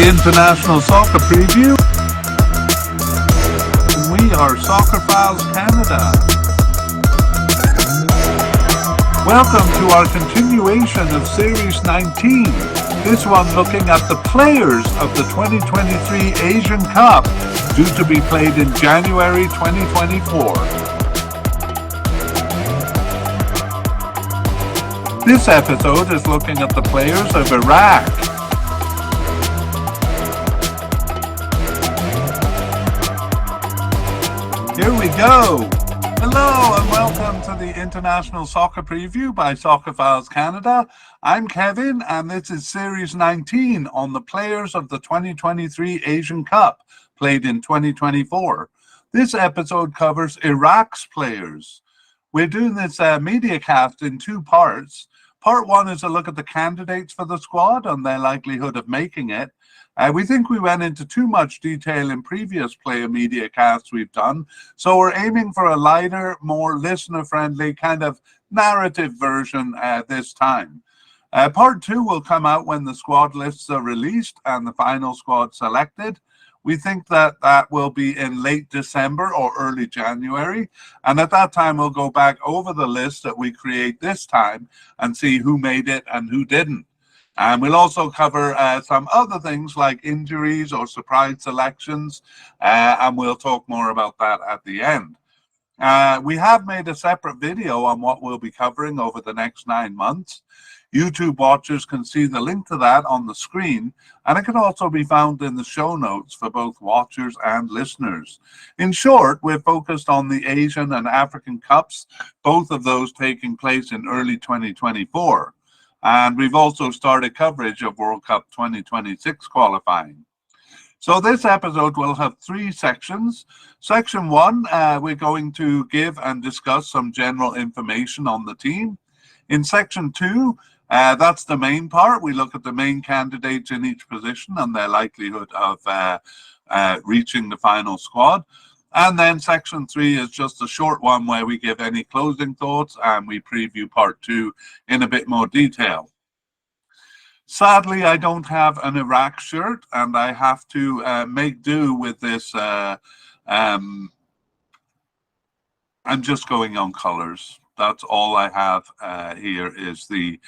International Soccer Preview. We are Soccer Files Canada. Welcome to our continuation of Series 19. This one looking at the players of the 2023 Asian Cup, due to be played in January 2024. This episode is looking at the players of Iraq. Here we go. Hello and welcome to the International Soccer Preview by Soccer Files Canada. I'm Kevin and this is Series 19 on the players of the 2023 Asian Cup, played in 2024. This episode covers Iraq's players. We're doing this mediacast in two parts. Part one is a look at the candidates for the squad and their likelihood of making it. We think we went into too much detail in previous player media casts we've done, so we're aiming for a lighter, more listener-friendly kind of narrative version this time. Part two will come out when the squad lists are released and the final squad selected. We think that that will be in late December or early January, and at that time we'll go back over the list that we create this time and see who made it and who didn't. And we'll also cover some other things like injuries or surprise selections, and we'll talk more about that at the end. We have made a separate video on what we'll be covering over the next 9 months. YouTube watchers can see the link to that on the screen, and it can also be found in the show notes for both watchers and listeners. In short, we're focused on the Asian and African Cups, both of those taking place in early 2024. And we've also started coverage of World Cup 2026 qualifying. So this episode will have three sections. Section one, we're going to give and discuss some general information on the team. In section two, that's the main part. We look at the main candidates in each position and their likelihood of reaching the final squad. And then section three is just a short one where we give any closing thoughts and we preview part two in a bit more detail. Sadly, I don't have an Iraq shirt and I have to make do with this. I'm just going on colors. That's all I have here is the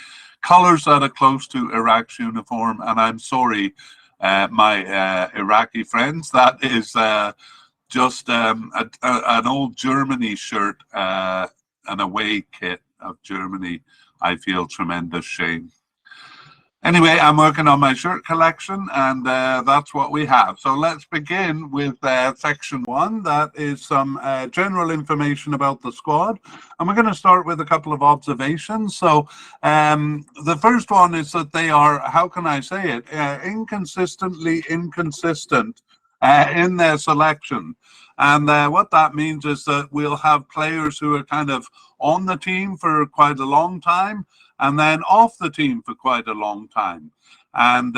colors that are close to Iraq's uniform. And I'm sorry, my Iraqi friends, that is just an old Germany shirt, an away kit of Germany. I feel tremendous shame. Anyway, I'm working on my shirt collection and that's what we have. So let's begin with section one. That is some general information about the squad. And we're going to start with a couple of observations. So the first one is that they are, how can I say it, inconsistently inconsistent in their selection. And what that means is that we'll have players who are kind of on the team for quite a long time and then off the team for quite a long time. And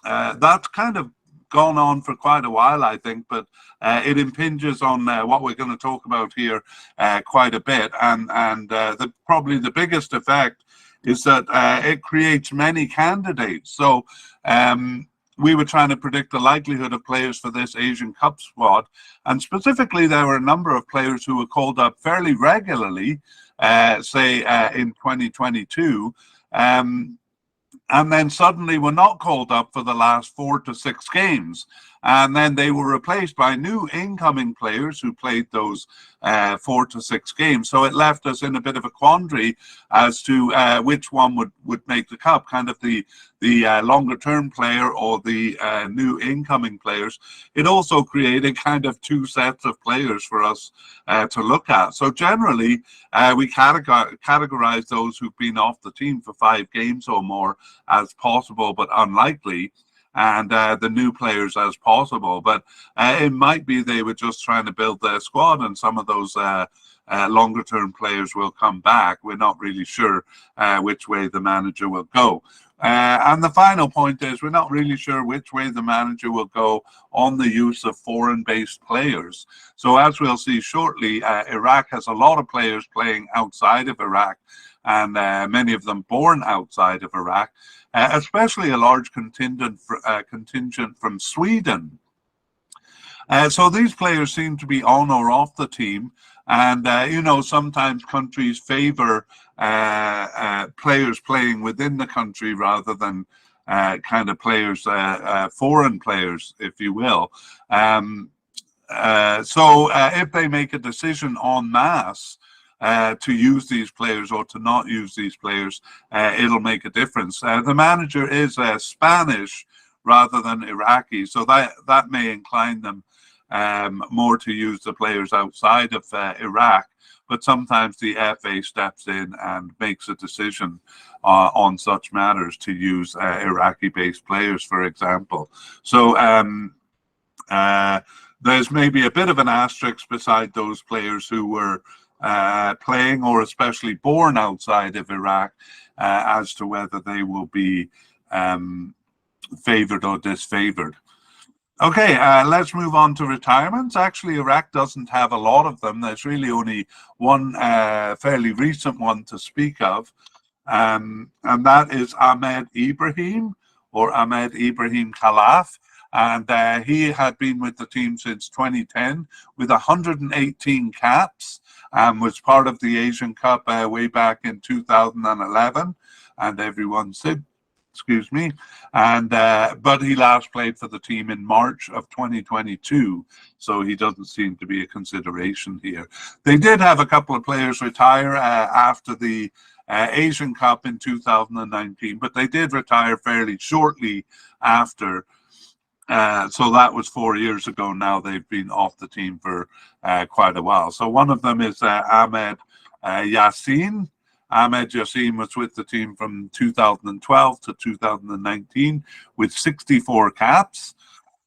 that's kind of gone on for quite a while, I think, but it impinges on what we're going to talk about here quite a bit. And probably the biggest effect is that it creates many candidates. So we were trying to predict the likelihood of players for this Asian Cup squad. And specifically, there were a number of players who were called up fairly regularly, say in 2022, and then suddenly were not called up for the last 4 to 6 games. And then they were replaced by new incoming players who played those 4 to 6 games. So it left us in a bit of a quandary as to which one would make the cup, kind of the longer term player or the new incoming players. It also created kind of 2 sets of players for us to look at. So generally, we categorize those who've been off the team for 5 games or more as possible but unlikely, and the new players as possible. But it might be they were just trying to build their squad and some of those longer term players will come back. We're not really sure which way the manager will go. And the final point is we're not really sure which way the manager will go on the use of foreign-based players. So as we'll see shortly, Iraq has a lot of players playing outside of Iraq, and many of them born outside of Iraq, especially a large contingent from Sweden. So these players seem to be on or off the team, and sometimes countries favor players playing within the country rather than kind of players, foreign players, if you will. So if they make a decision en masse to use these players or to not use these players, it'll make a difference. The manager is Spanish rather than Iraqi, so that may incline them more to use the players outside of Iraq. But sometimes the FA steps in and makes a decision on such matters to use Iraqi-based players, for example. So there's maybe a bit of an asterisk beside those players who were playing or especially born outside of Iraq as to whether they will be favored or disfavored. Okay, let's move on to retirements. Actually, Iraq doesn't have a lot of them. There's really only one fairly recent one to speak of, and that is Ahmed Ibrahim, or Ahmed Ibrahim Khalaf. And he had been with the team since 2010 with 118 caps, was part of the Asian Cup way back in 2011, and everyone said, excuse me, and but he last played for the team in March of 2022, so he doesn't seem to be a consideration here. They did have a couple of players retire after the Asian Cup in 2019, but they did retire fairly shortly after. So that was 4 years ago now. They've been off the team for quite a while. So one of them is Ahmed Yassin. Ahmed Yassin was with the team from 2012 to 2019 with 64 caps,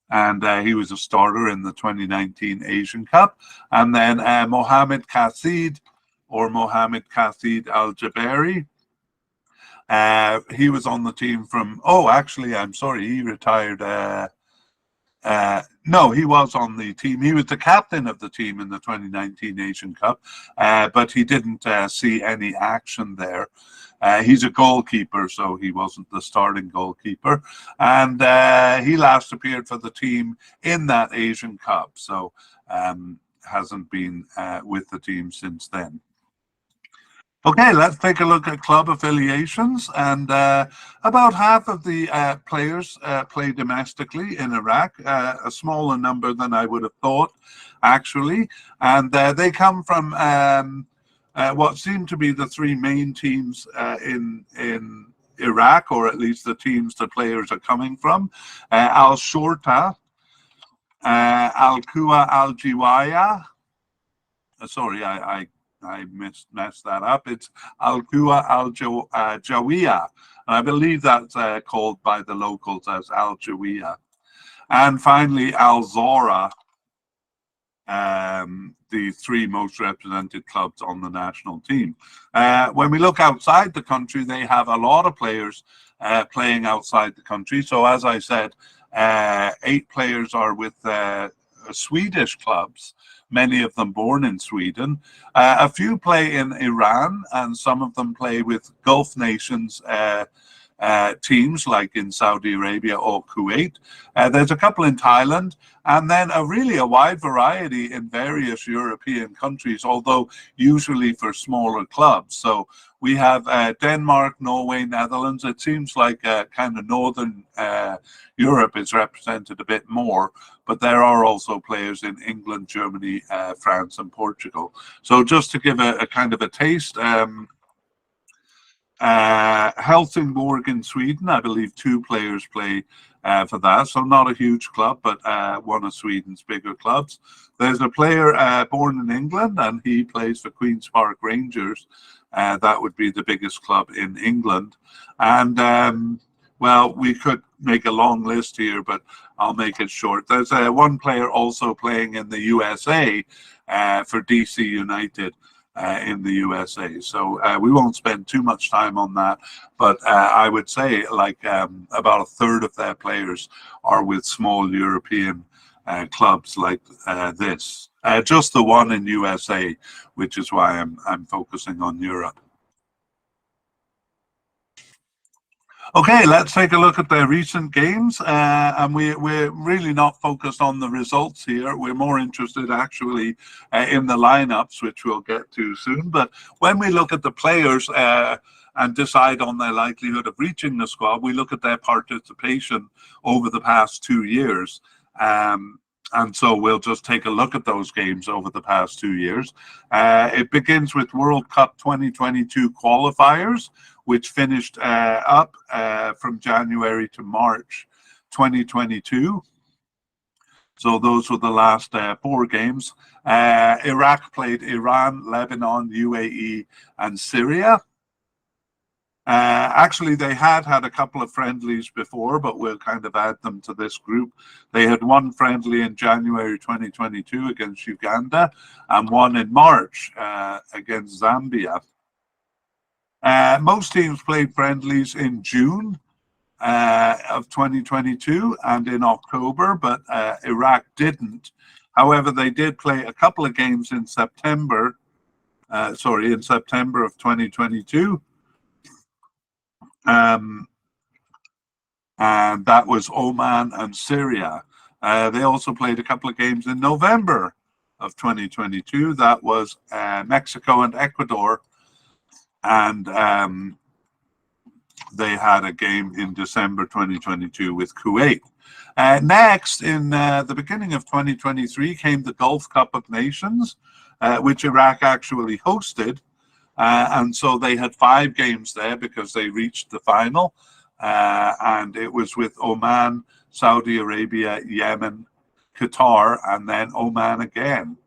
and he was a starter in the 2019 Asian Cup. And then Mohamed Qasid, or Mohamed Qasid Al-Jabari, he was on the team from, I'm sorry, he retired. No, he was on the team. He was the captain of the team in the 2019 Asian Cup, but he didn't see any action there. He's a goalkeeper, so he wasn't the starting goalkeeper. And he last appeared for the team in that Asian Cup, so hasn't been with the team since then. Okay, let's take a look at club affiliations, and about half of the players play domestically in Iraq, a smaller number than I would have thought, actually, and they come from what seem to be the three main teams in Iraq, or at least the teams the players are coming from: Al-Shorta, Al-Quwa Al-Jiwaya. Sorry, I messed that up. It's Al-Quwa Al-Jawiya. I believe that's called by the locals as Al-Jawiya. And finally, Al-Zora, the three most represented clubs on the national team. When we look outside the country, they have a lot of players playing outside the country. So as I said, 8 players are with Swedish clubs, many of them born in Sweden. A few play in Iran, and some of them play with Gulf nations teams like in Saudi Arabia or Kuwait. There's a couple in Thailand, and then a wide variety in various European countries, although usually for smaller clubs. So we have Denmark, Norway, Netherlands. It seems like kind of Northern Europe is represented a bit more, but there are also players in England, Germany, France, and Portugal. So just to give a kind of a taste, Helsingborg in Sweden, I believe 2 players play for that, so not a huge club, but one of Sweden's bigger clubs. There's a player born in England, and he plays for Queen's Park Rangers. That would be the biggest club in England. And well, we could make a long list here, but I'll make it short. There's one player also playing in the USA for DC United in the USA. So we won't spend too much time on that, but I would say like about a third of their players are with small European clubs like this. Just the one in USA, which is why I'm focusing on Europe. Okay, let's take a look at the recent games. And we're really not focused on the results here. We're more interested actually in the lineups, which we'll get to soon. But when we look at the players and decide on their likelihood of reaching the squad, we look at their participation over the past 2 years. And so we'll just take a look at those games over the past 2 years. It begins with World Cup 2022 qualifiers, which finished up from January to March 2022. So those were the last 4 games. Iraq played Iran, Lebanon, UAE, and Syria. Actually, they had a couple of friendlies before, but we'll kind of add them to this group. They had one friendly in January 2022 against Uganda and one in March against Zambia. Most teams played friendlies in June of 2022 and in October, but Iraq didn't. However, they did play a couple of games in September, in September of 2022. And that was Oman and Syria. They also played a couple of games in November of 2022. That was Mexico and Ecuador. And they had a game in December 2022 with Kuwait. Next, in the beginning of 2023, came the Gulf Cup of Nations, which Iraq actually hosted. And so they had 5 games there because they reached the final. And it was with Oman, Saudi Arabia, Yemen, Qatar, and then Oman again.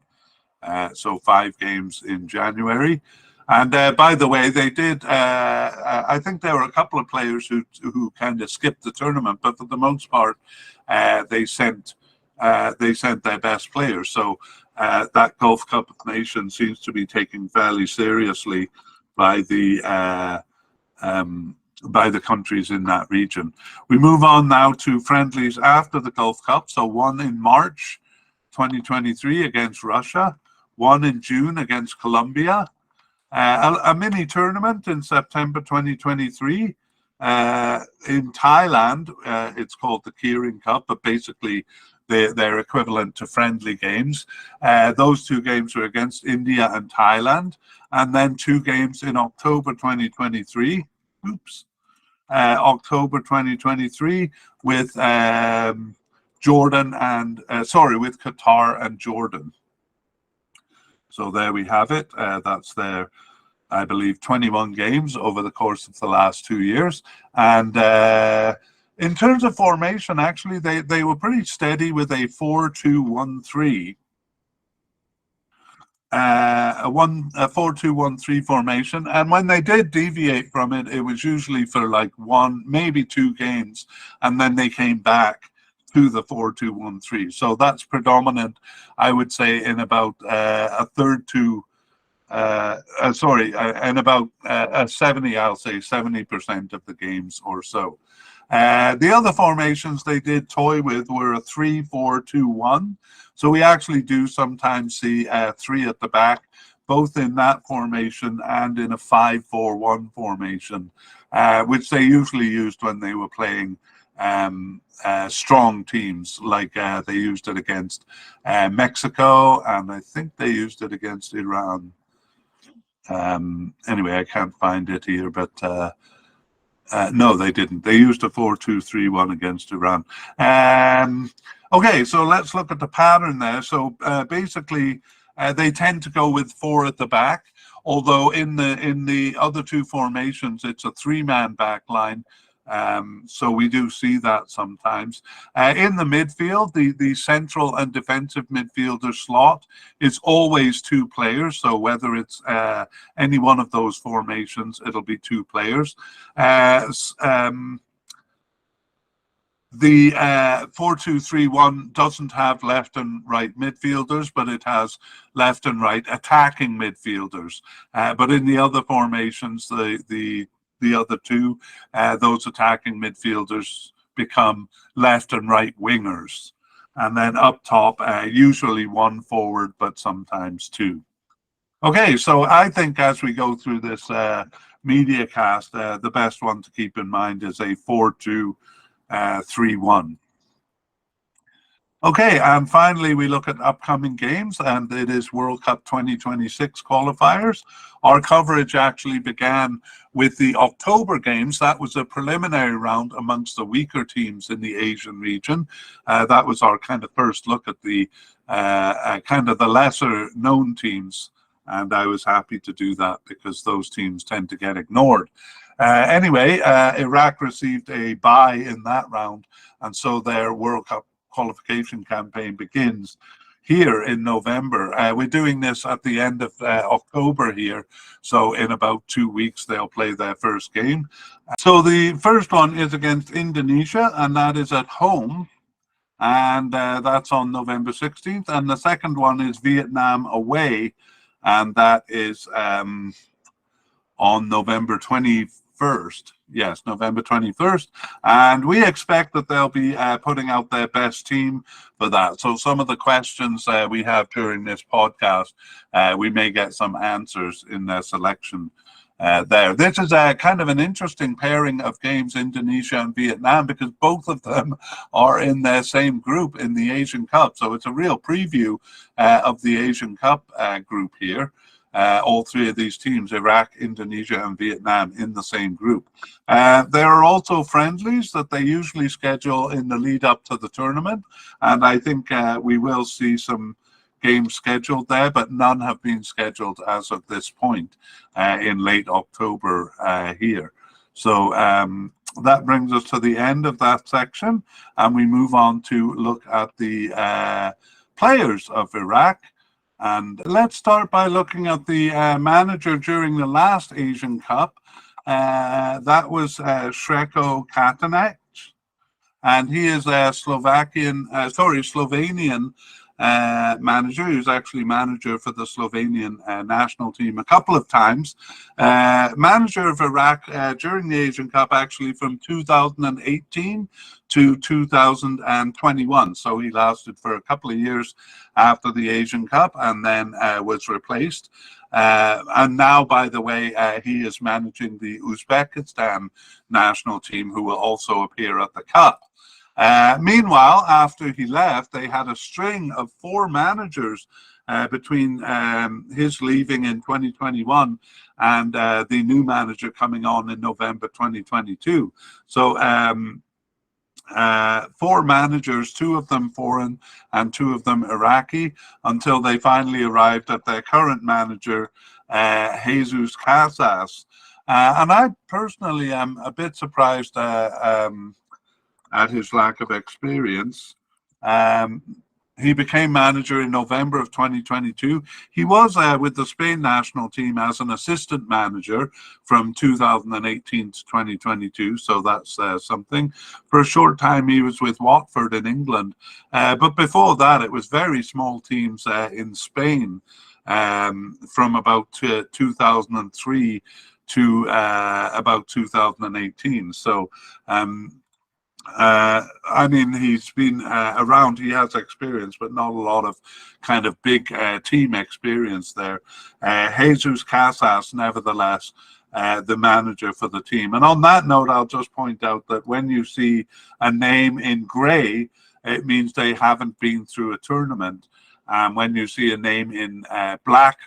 So 5 games in January. And by the way, they did. I think there were a couple of players who kind of skipped the tournament, but for the most part, they sent their best players. So that Gulf Cup of Nations seems to be taken fairly seriously by the countries in that region. We move on now to friendlies after the Gulf Cup. So one in March 2023 against Russia, one in June against Colombia. A mini tournament in September 2023 in Thailand. It's called the Kirin Cup, but basically they're equivalent to friendly games. Those 2 games were against India and Thailand, and then 2 games in October 2023. October 2023 with Jordan and with Qatar and Jordan. So there we have it. That's their, I believe, 21 games over the course of the last 2 years. And in terms of formation, actually, they were pretty steady with a 4-2-1-3. A 4-2-1-3 formation. And when they did deviate from it, it was usually for like 1, maybe 2 games. And then they came back to the 4-2-1-3. So that's predominant, I would say, in about a third to in about 70% of the games or so. The other formations they did toy with were a 3-4-2-1. So we actually do sometimes see 3 at the back, both in that formation and in a 5-4-1 formation, which they usually used when they were playing strong teams, like they used it against Mexico, and I think they used it against Iran. Anyway, I can't find it here, but no, they didn't. They used a 4-2-3-1 against Iran. Okay, so let's look at the pattern there. So basically, they tend to go with 4 at the back, although in the other 2 formations, it's a 3-man back line. So we do see that sometimes. In the midfield, the central and defensive midfielder slot is always 2 players. So whether it's any one of those formations, it'll be 2 players. The 4-2-3-1 doesn't have left and right midfielders, but it has left and right attacking midfielders. But in the other formations, the other 2, those attacking midfielders become left and right wingers. And then up top, usually 1 forward, but sometimes 2. Okay, so I think as we go through this mediacast, the best one to keep in mind is a 4-2-3-1. Okay, and finally we look at upcoming games, and it is World Cup 2026 qualifiers. Our coverage actually began with the October games. That was a preliminary round amongst the weaker teams in the Asian region. That was our kind of first look at the kind of the lesser known teams, and I was happy to do that because those teams tend to get ignored. Anyway, Iraq received a bye in that round, and so their World Cup qualification campaign begins here in November. We're doing this at the end of October here, so in about 2 weeks they'll play their first game. So the first one is against Indonesia, and that is at home, and that's on November 16th. And the second one is Vietnam away, and that is on November 21st. Yes, November 21st. And we expect that they'll be putting out their best team for that. So some of the questions we have during this podcast, we may get some answers in their selection there. This is kind of an interesting pairing of games, Indonesia and Vietnam, because both of them are in their same group in the Asian Cup. So it's a real preview of the Asian Cup group here. All three of these teams, Iraq, Indonesia, and Vietnam, in the same group. There are also friendlies that they usually schedule in the lead up to the tournament, and I think we will see some games scheduled there, but none have been scheduled as of this point in late October here. So that brings us to the end of that section, and we move on to look at the players of Iraq. And let's start by looking at the manager during the last Asian Cup. That was Sreko Katanac, and he is a Slovenian manager. He was actually manager for the Slovenian national team a couple of times. Manager of Iraq during the Asian Cup, actually from 2018 to 2021. So he lasted for a couple of years after the Asian Cup, and then was replaced. And now, by the way, he is managing the Uzbekistan national team, who will also appear at the Cup. Meanwhile, after he left, they had a string of 4 managers between his leaving in 2021 and the new manager coming on in November 2022. So 4 managers, 2 of them foreign and 2 of them Iraqi, until they finally arrived at their current manager, Jesus Casas. And I personally am a bit surprised at his lack of experience. He became manager in November of 2022. He was with the Spain national team as an assistant manager from 2018 to 2022, so that's something. For a short time, he was with Watford in England, but before that, it was very small teams in Spain from about 2003 to about 2018. So I mean, he's been around, he has experience, but not a lot of kind of big team experience there. Jesus Casas, nevertheless, the manager for the team. And on that note, I'll just point out that when you see a name in grey, it means they haven't been through a tournament. When you see a name in black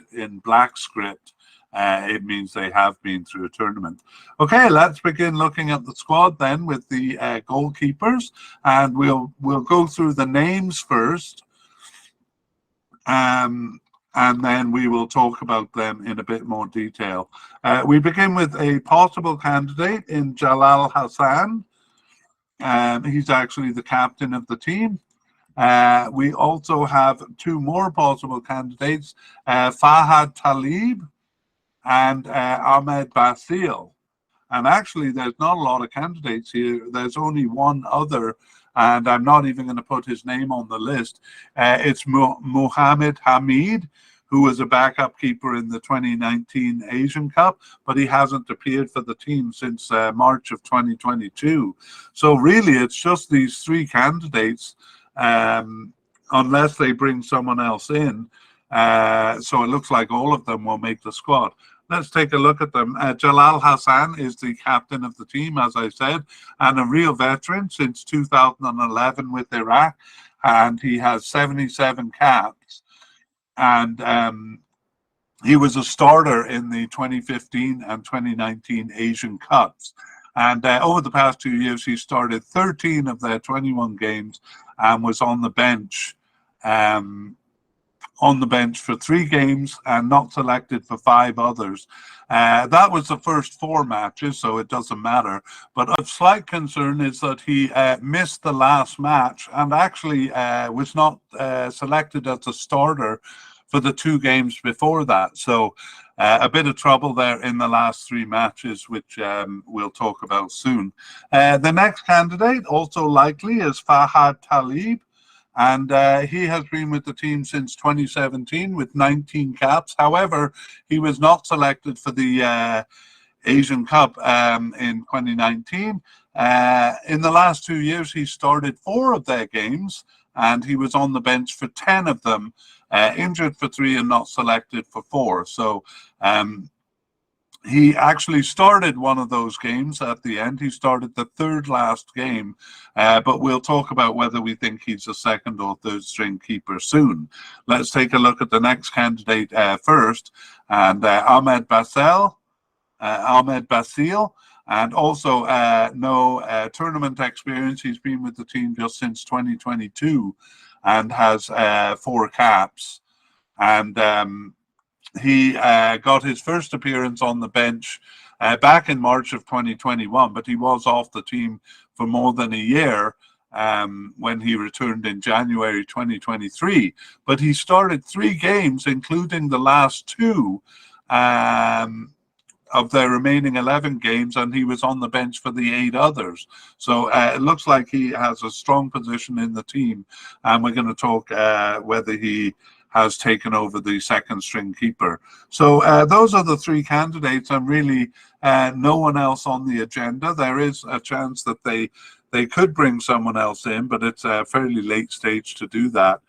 script, it means they have been through a tournament. Okay, let's begin looking at the squad then with the goalkeepers, and we'll go through the names first, and then we will talk about them in a bit more detail. We begin with a possible candidate in Jalal Hassan. He's actually the captain of the team. We also have 2 more possible candidates, Fahad Talib and Ahmed Basil. And actually, there's not a lot of candidates here. There's only one other, and I'm not even going to put his name on the list. It's Mohammed Hamid, who was a backup keeper in the 2019 Asian Cup, but he hasn't appeared for the team since March of 2022. So really, it's just these 3 candidates, unless they bring someone else in. So it looks like all of them will make the squad. Let's take a look at them. Jalal Hassan is the captain of the team, as I said, and a real veteran since 2011 with Iraq, and he has 77 caps. And he was a starter in the 2015 and 2019 Asian Cups. And over the past 2 years, he started 13 of their 21 games and was on the bench for 3 games and not selected for 5 others. That was the first 4 matches, so it doesn't matter. But of slight concern is that he missed the last match and actually was not selected as a starter for the 2 games before that. So a bit of trouble there in the last 3 matches, which we'll talk about soon. The next candidate, also likely, is Fahad Talib. And he has been with the team since 2017 with 19 caps. However, he was not selected for the Asian Cup in 2019. In the last 2 years, he started 4 of their games, and he was on the bench for 10 of them, injured for 3 and not selected for 4. So he actually started one of those games at the end. He started the 3rd last game, but we'll talk about whether we think he's a 2nd or 3rd string keeper soon. Let's take a look at the next candidate first, and Ahmed Basil, and also no tournament experience. He's been with the team just since 2022 and has 4 caps. And he got his first appearance on the bench back in March of 2021, but he was off the team for more than a year when he returned in January 2023. But he started 3 games, including the last 2 of their remaining 11 games, and he was on the bench for the 8 others. So it looks like he has a strong position in the team, and we're going to talk whether he has taken over the 2nd string keeper. So those are the 3 candidates, and really no one else on the agenda. There is a chance that they could bring someone else in, but it's a fairly late stage to do that.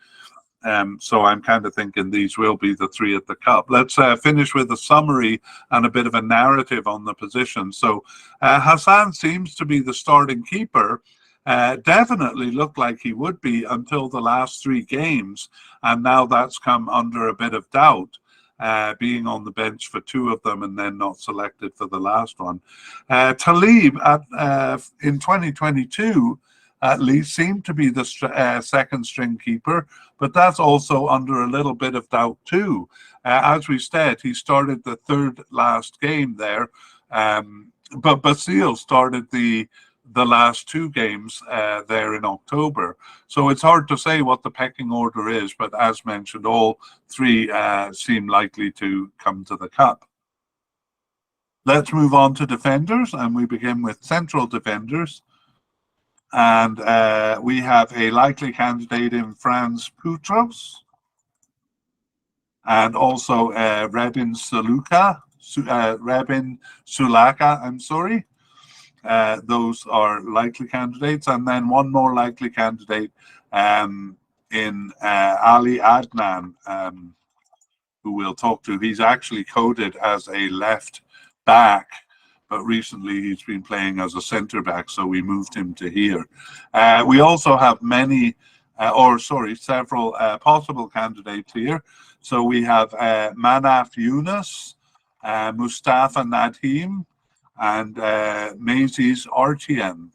So I'm kind of thinking these will be the 3 at the Cup. Let's finish with a summary and a bit of a narrative on the position. So Hassan seems to be the starting keeper. Definitely looked like he would be until the last 3 games, and now that's come under a bit of doubt, being on the bench for 2 of them and then not selected for the last one. Talib in 2022 at least seemed to be the 2nd string keeper, but that's also under a little bit of doubt too. As we said, he started the 3rd last game there, but Basile started the last 2 games there in October. So it's hard to say what the pecking order is, but as mentioned, all 3 seem likely to come to the Cup. Let's move on to defenders, and we begin with central defenders. And we have a likely candidate in Franz Putros, and also Rebin Sulaka, I'm sorry. Those are likely candidates. And then one more likely candidate in Ali Adnan, who we'll talk to. He's actually coded as a left back, but recently he's been playing as a centre back, so we moved him to here. We also have several possible candidates here. So we have Manaf Yunus, Mustafa Nadim, and Macy's RTM.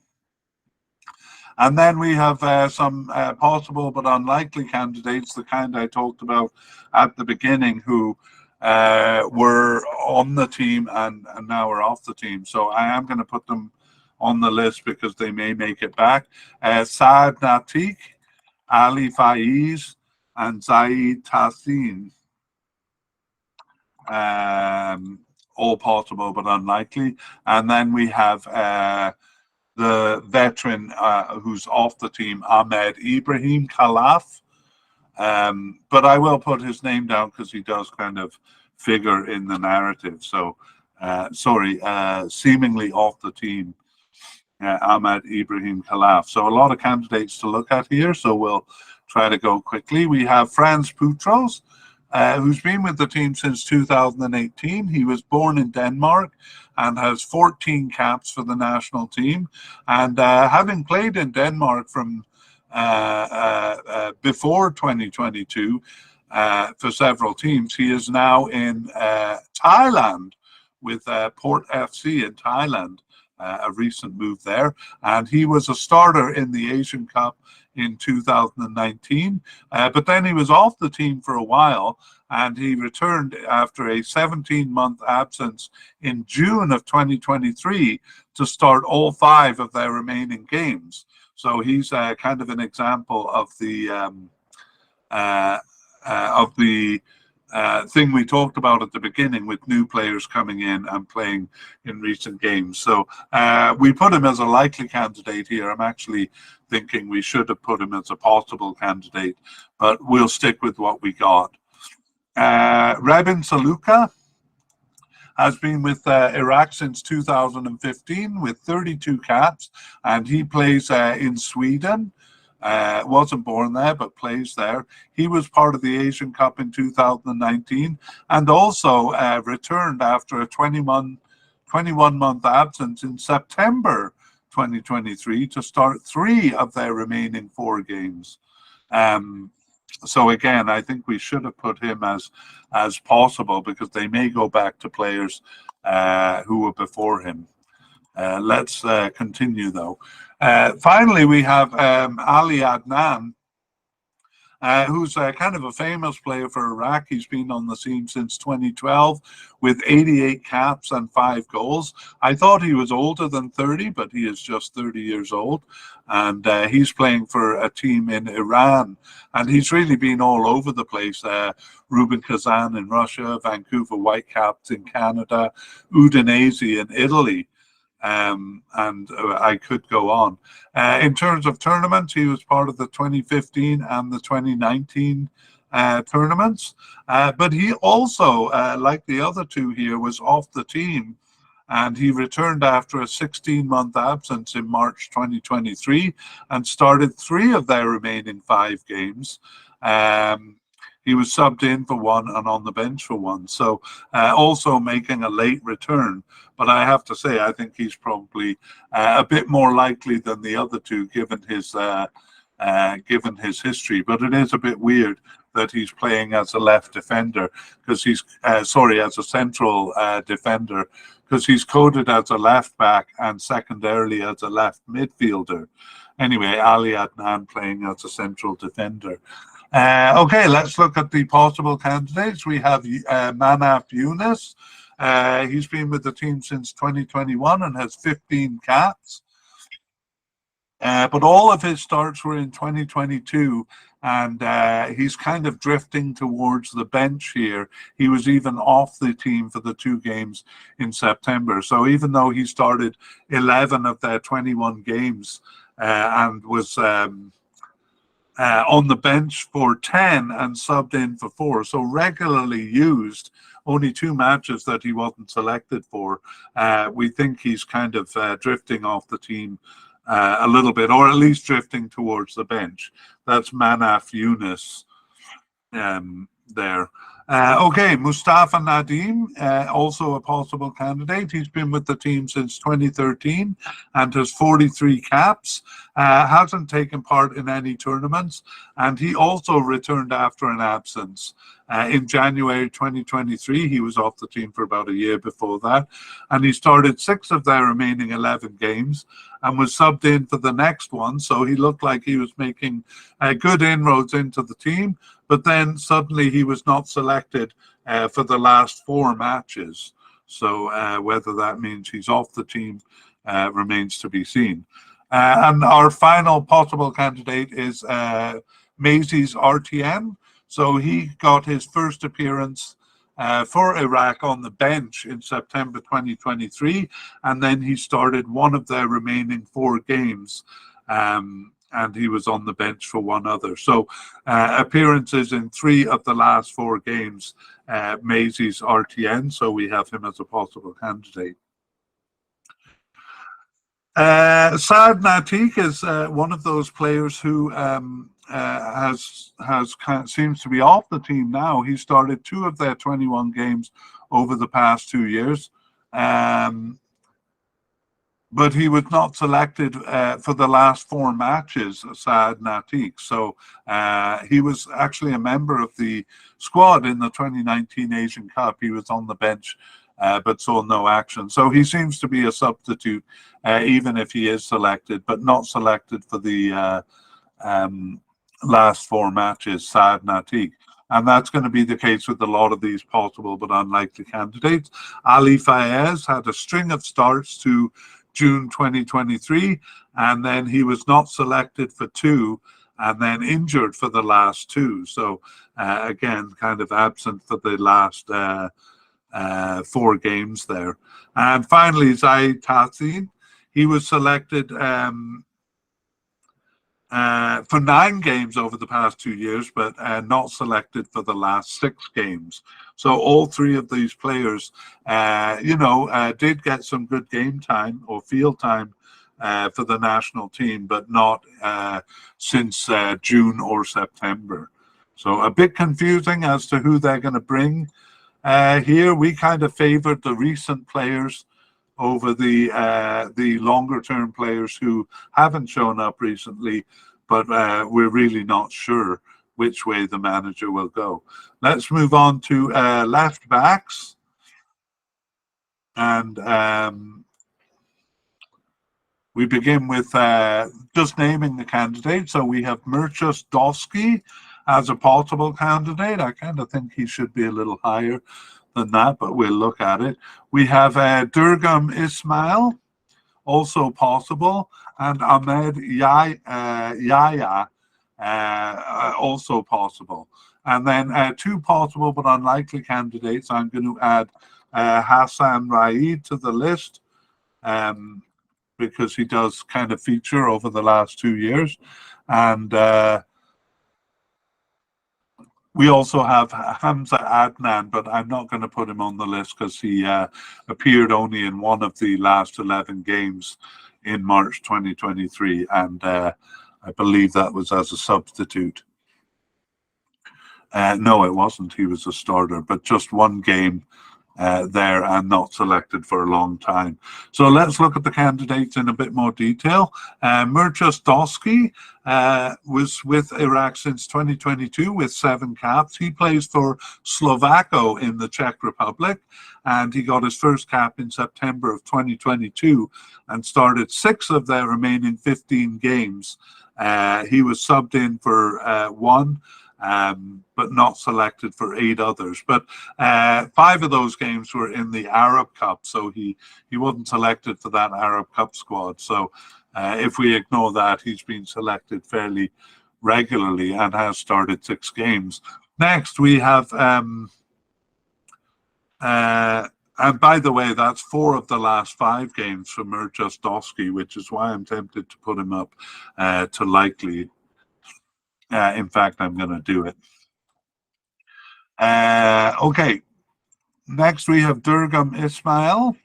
And then we have some possible but unlikely candidates, the kind I talked about at the beginning, who were on the team and now are off the team. So I am going to put them on the list because they may make it back. Saad Natik, Ali Faiz, and Zaid Tassin. All possible but unlikely. And then we have the veteran who's off the team, Ahmed Ibrahim Khalaf. But I will put his name down because he does kind of figure in the narrative. So, seemingly off the team, Ahmed Ibrahim Khalaf. So a lot of candidates to look at here. So we'll try to go quickly. We have Franz Putros, who's been with the team since 2018. He was born in Denmark and has 14 caps for the national team. And having played in Denmark from before 2022 for several teams, he is now in Thailand with Port FC in Thailand, a recent move there. And he was a starter in the Asian Cup in 2019, but then he was off the team for a while, and he returned after a 17-month absence in June of 2023 to start all 5 of their remaining games. So he's kind of an example of the thing we talked about at the beginning, with new players coming in and playing in recent games. So we put him as a likely candidate here. I'm actually thinking we should have put him as a possible candidate, but we'll stick with what we got. Rebin Saluka has been with Iraq since 2015 with 32 caps, and he plays in Sweden. Wasn't born there, but plays there. He was part of the Asian Cup in 2019, and also returned after a 21-month absence in September 2023 to start 3 of their remaining 4 games. So again, I think we should have put him as possible, because they may go back to players who were before him. Let's continue, though. Finally, we have Ali Adnan, who's kind of a famous player for Iraq. He's been on the team since 2012 with 88 caps and 5 goals. I thought he was older than 30, but he is just 30 years old. And he's playing for a team in Iran. And he's really been all over the place. Rubin Kazan in Russia, Vancouver Whitecaps in Canada, Udinese in Italy. And I could go on. In terms of tournaments, he was part of the 2015 and the 2019 tournaments. But he also, like the other 2 here, was off the team. And he returned after a 16-month absence in March 2023 and started 3 of their remaining 5 games. He was subbed in for 1 and on the bench for 1. So also making a late return. But I have to say, I think he's probably a bit more likely than the other 2, given his history. But it is a bit weird that he's playing as a left defender, because he's as a central defender, because he's coded as a left back and secondarily as a left midfielder. Anyway, Ali Adnan playing as a central defender. Okay, let's look at the possible candidates. We have Manaf Yunus. He's been with the team since 2021 and has 15 caps. But all of his starts were in 2022, and he's kind of drifting towards the bench here. He was even off the team for the 2 games in September. So even though he started 11 of their 21 games and was on the bench for 10 and subbed in for 4, so regularly used, only 2 matches that he wasn't selected for, we think he's kind of drifting off the team a little bit, or at least drifting towards the bench. That's Manaf Yunus there. Okay, Mustafa Nadim, also a possible candidate. He's been with the team since 2013 and has 43 caps, hasn't taken part in any tournaments, and he also returned after an absence. In January 2023, he was off the team for about a year before that, and he started 6 of their remaining 11 games and was subbed in for the next one. So he looked like he was making good inroads into the team, but then suddenly he was not selected for the last 4 matches. So whether that means he's off the team remains to be seen. And our final possible candidate is Maisie's RTN. So he got his first appearance for Iraq on the bench in September 2023, and then he started 1 of their remaining 4 games, and he was on the bench for 1 other. So appearances in 3 of the last 4 games, Maisie's RTN, so we have him as a possible candidate. Saad Natik is one of those players who seems to be off the team now. He started 2 of their 21 games over the past 2 years. But he was not selected for the last 4 matches, Saad Natik. So he was actually a member of the squad in the 2019 Asian Cup. He was on the bench, but saw no action. So he seems to be a substitute, even if he is selected, but not selected for the last 4 matches, Saad Natik. And that's going to be the case with a lot of these possible but unlikely candidates. Ali Fayez had a string of starts to June 2023, and then he was not selected for 2 and then injured for the last 2. So again, kind of absent for the last 4 games there. And finally, Zaid Tassin, he was selected for 9 games over the past 2 years, but not selected for the last 6 games. So all 3 of these players, did get some good game time or field time for the national team, but not since June or September. So a bit confusing as to who they're going to bring here. We kind of favored the recent players over the longer term players who haven't shown up recently, but we're really not sure which way the manager will go. Let's move on to left backs. And we begin with just naming the candidate. So we have Mircea Doski as a possible candidate. I kind of think he should be a little higher than that, but we'll look at it. We have Durgam Ismail, also possible, and Ahmed Yahya, also possible. And then 2 possible but unlikely candidates. I'm going to add Hassan Raid to the list because he does kind of feature over the last 2 years. And we also have Hamza Adnan, but I'm not going to put him on the list because he appeared only in 1 of the last 11 games in March 2023, and I believe that was as a substitute. No, it wasn't. He was a starter, but just 1 game there and not selected for a long time. So let's look at the candidates in a bit more detail. Mircea Doski was with Iraq since 2022 with 7 caps. He plays for Slovako in the Czech Republic, and he got his first cap in September of 2022 and started 6 of their remaining 15 games. He was subbed in for 1, but not selected for 8 others. But 5 of those games were in the Arab Cup, so he wasn't selected for that Arab Cup squad. So if we ignore that, he's been selected fairly regularly and has started 6 games. Next, we have, and by the way, that's 4 of the last 5 games for Mircea Doski, which is why I'm tempted to put him up to likely. In fact, I'm going to do it. Okay. Next, we have Durgam Ismail.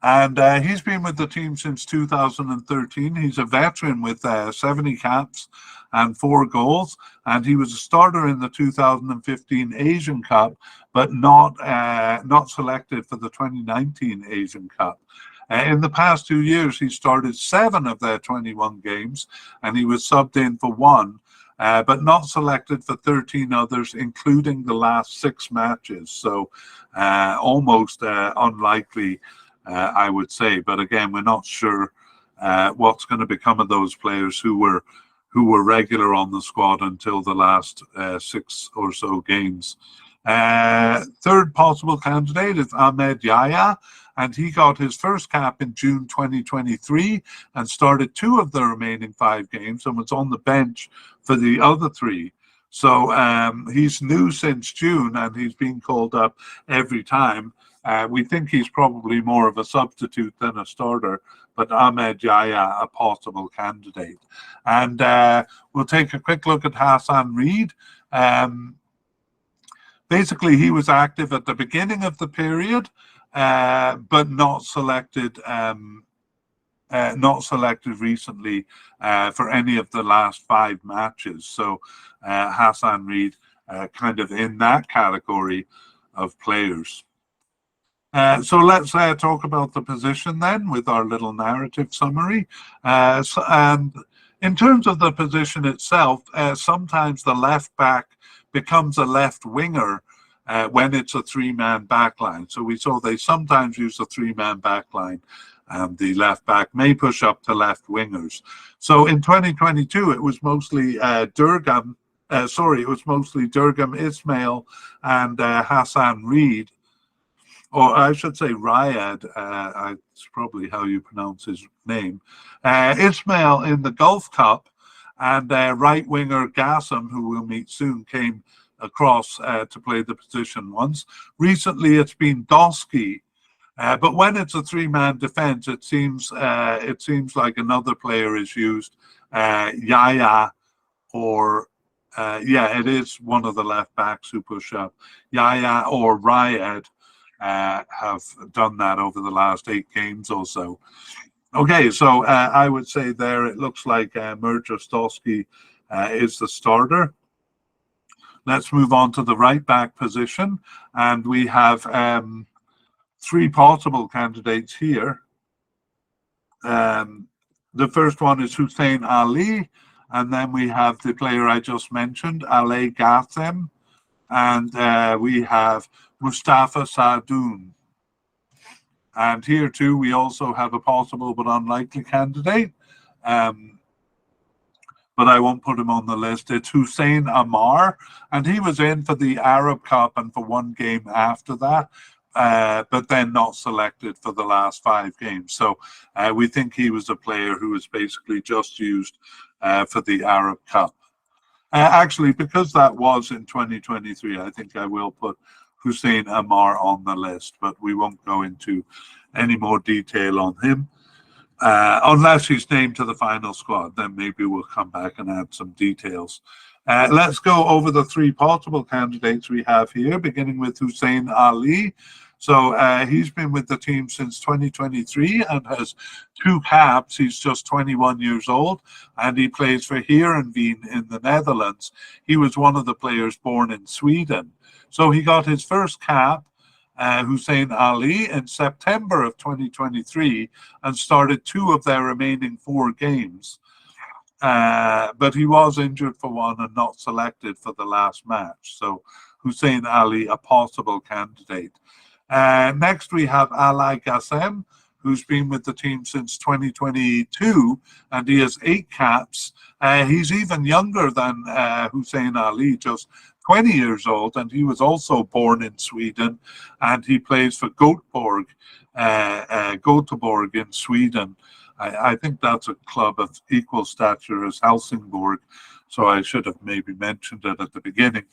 And he's been with the team since 2013. He's a veteran with 70 caps and 4 goals. And he was a starter in the 2015 Asian Cup, but not selected for the 2019 Asian Cup. In the past 2 years, he started 7 of their 21 games, and he was subbed in for 1, but not selected for 13 others, including the last 6 matches. So almost unlikely, I would say. But again, we're not sure what's going to become of those players who were regular on the squad until the last 6 or so games. Third possible candidate is Ahmed Yahya, and he got his first cap in June 2023 and started 2 of the remaining 5 games and was on the bench for the other 3. So he's new since June, and he's been called up every time. We think he's probably more of a substitute than a starter, but Ahmed Yahya, a possible candidate. And we'll take a quick look at Hassan Reed. Basically, he was active at the beginning of the period, but not selected not selected recently for any of the last 5 matches. So Hassan Reed kind of in that category of players. So let's talk about the position then with our little narrative summary. And in terms of the position itself, sometimes the left back becomes a left winger when it's a 3-man backline. So we saw they sometimes use a 3-man backline, and the left back may push up to left wingers. So in 2022, it was mostly Durgam Ismail and Hassan Reed, or I should say Riyad, it's probably how you pronounce his name. Ismail in the Gulf Cup, and right winger Gassam, who we'll meet soon, came across to play the position once. Recently, it's been Dosky, but when it's a 3-man defense, it seems like another player is used, Yaya, or it is one of the left backs who push up. Yaya or Riyad have done that over the last 8 games or so. Okay, so I would say there it looks like Mirja Stosky is the starter. Let's move on to the right back position, and we have 3 possible candidates here. The first one is Hussein Ali, and then we have the player I just mentioned, Ale Gathem, and we have Mustafa Sadoun. And here too, we also have a possible but unlikely candidate, but I won't put him on the list. It's Hussein Amar, and he was in for the Arab Cup and for 1 game after that, but then not selected for the last 5 games. So we think he was a player who was basically just used for the Arab Cup. Actually, because that was in 2023, I think I will put Hussein Amar on the list, but we won't go into any more detail on him. Unless he's named to the final squad, then maybe we'll come back and add some details. Let's go over the 3 possible candidates we have here, beginning with Hussein Ali. So he's been with the team since 2023 and has 2 caps. He's just 21 years old, and he plays for Heerenveen in the Netherlands. He was one of the players born in Sweden. So he got his first cap, Hussein Ali, in September of 2023 and started 2 of their remaining 4 games. But he was injured for 1 and not selected for the last match. So Hussein Ali, a possible candidate. Next, we have Ali Gassem, who's been with the team since 2022, and he has 8 caps. He's even younger than Hussein Ali, just 20 years old, and he was also born in Sweden, and he plays for Göteborg in Sweden. I think that's a club of equal stature as Helsingborg, so I should have maybe mentioned it at the beginning.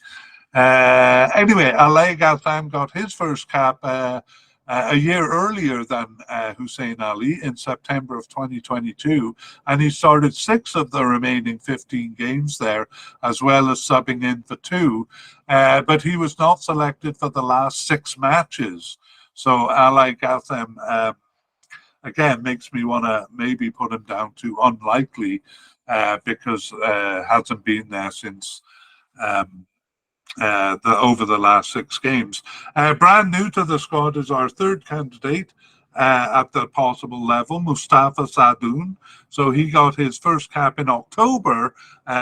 Anyway, Ali Gassam got his first cap a year earlier than Hussein Ali in September of 2022, and he started 6 of the remaining 15 games there, as well as subbing in for 2. But he was not selected for the last 6 matches. So Ali Gassam, again, makes me want to maybe put him down to unlikely because hasn't been there since over the last 6 games. Brand new to the squad is our 3rd candidate at the possible level, Mustafa Sadoun. So he got his first cap in October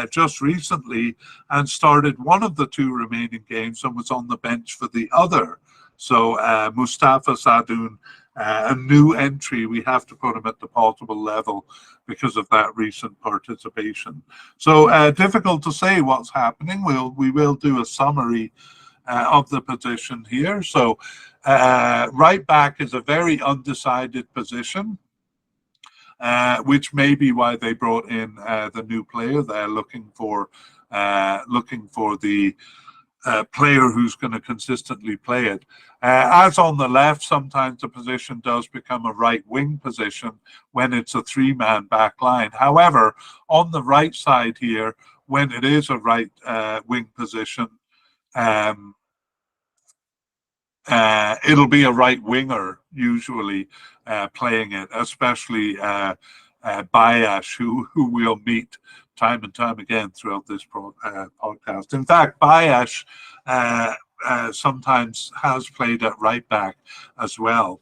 just recently and started 1 of the 2 remaining games and was on the bench for the other. So Mustafa Sadoun, a new entry. We have to put him at the possible level because of that recent participation. So difficult to say what's happening. We will do a summary of the position here. So right back is a very undecided position, which may be why they brought in the new player. They're looking for the player who's going to consistently play it. As on the left, sometimes the position does become a right wing position when it's a 3-man back line. However, on the right side here, when it is a right wing position, it'll be a right winger usually playing it, especially Bayash, who we'll meet time and time again throughout this podcast. In fact, Bayash sometimes has played at right back as well.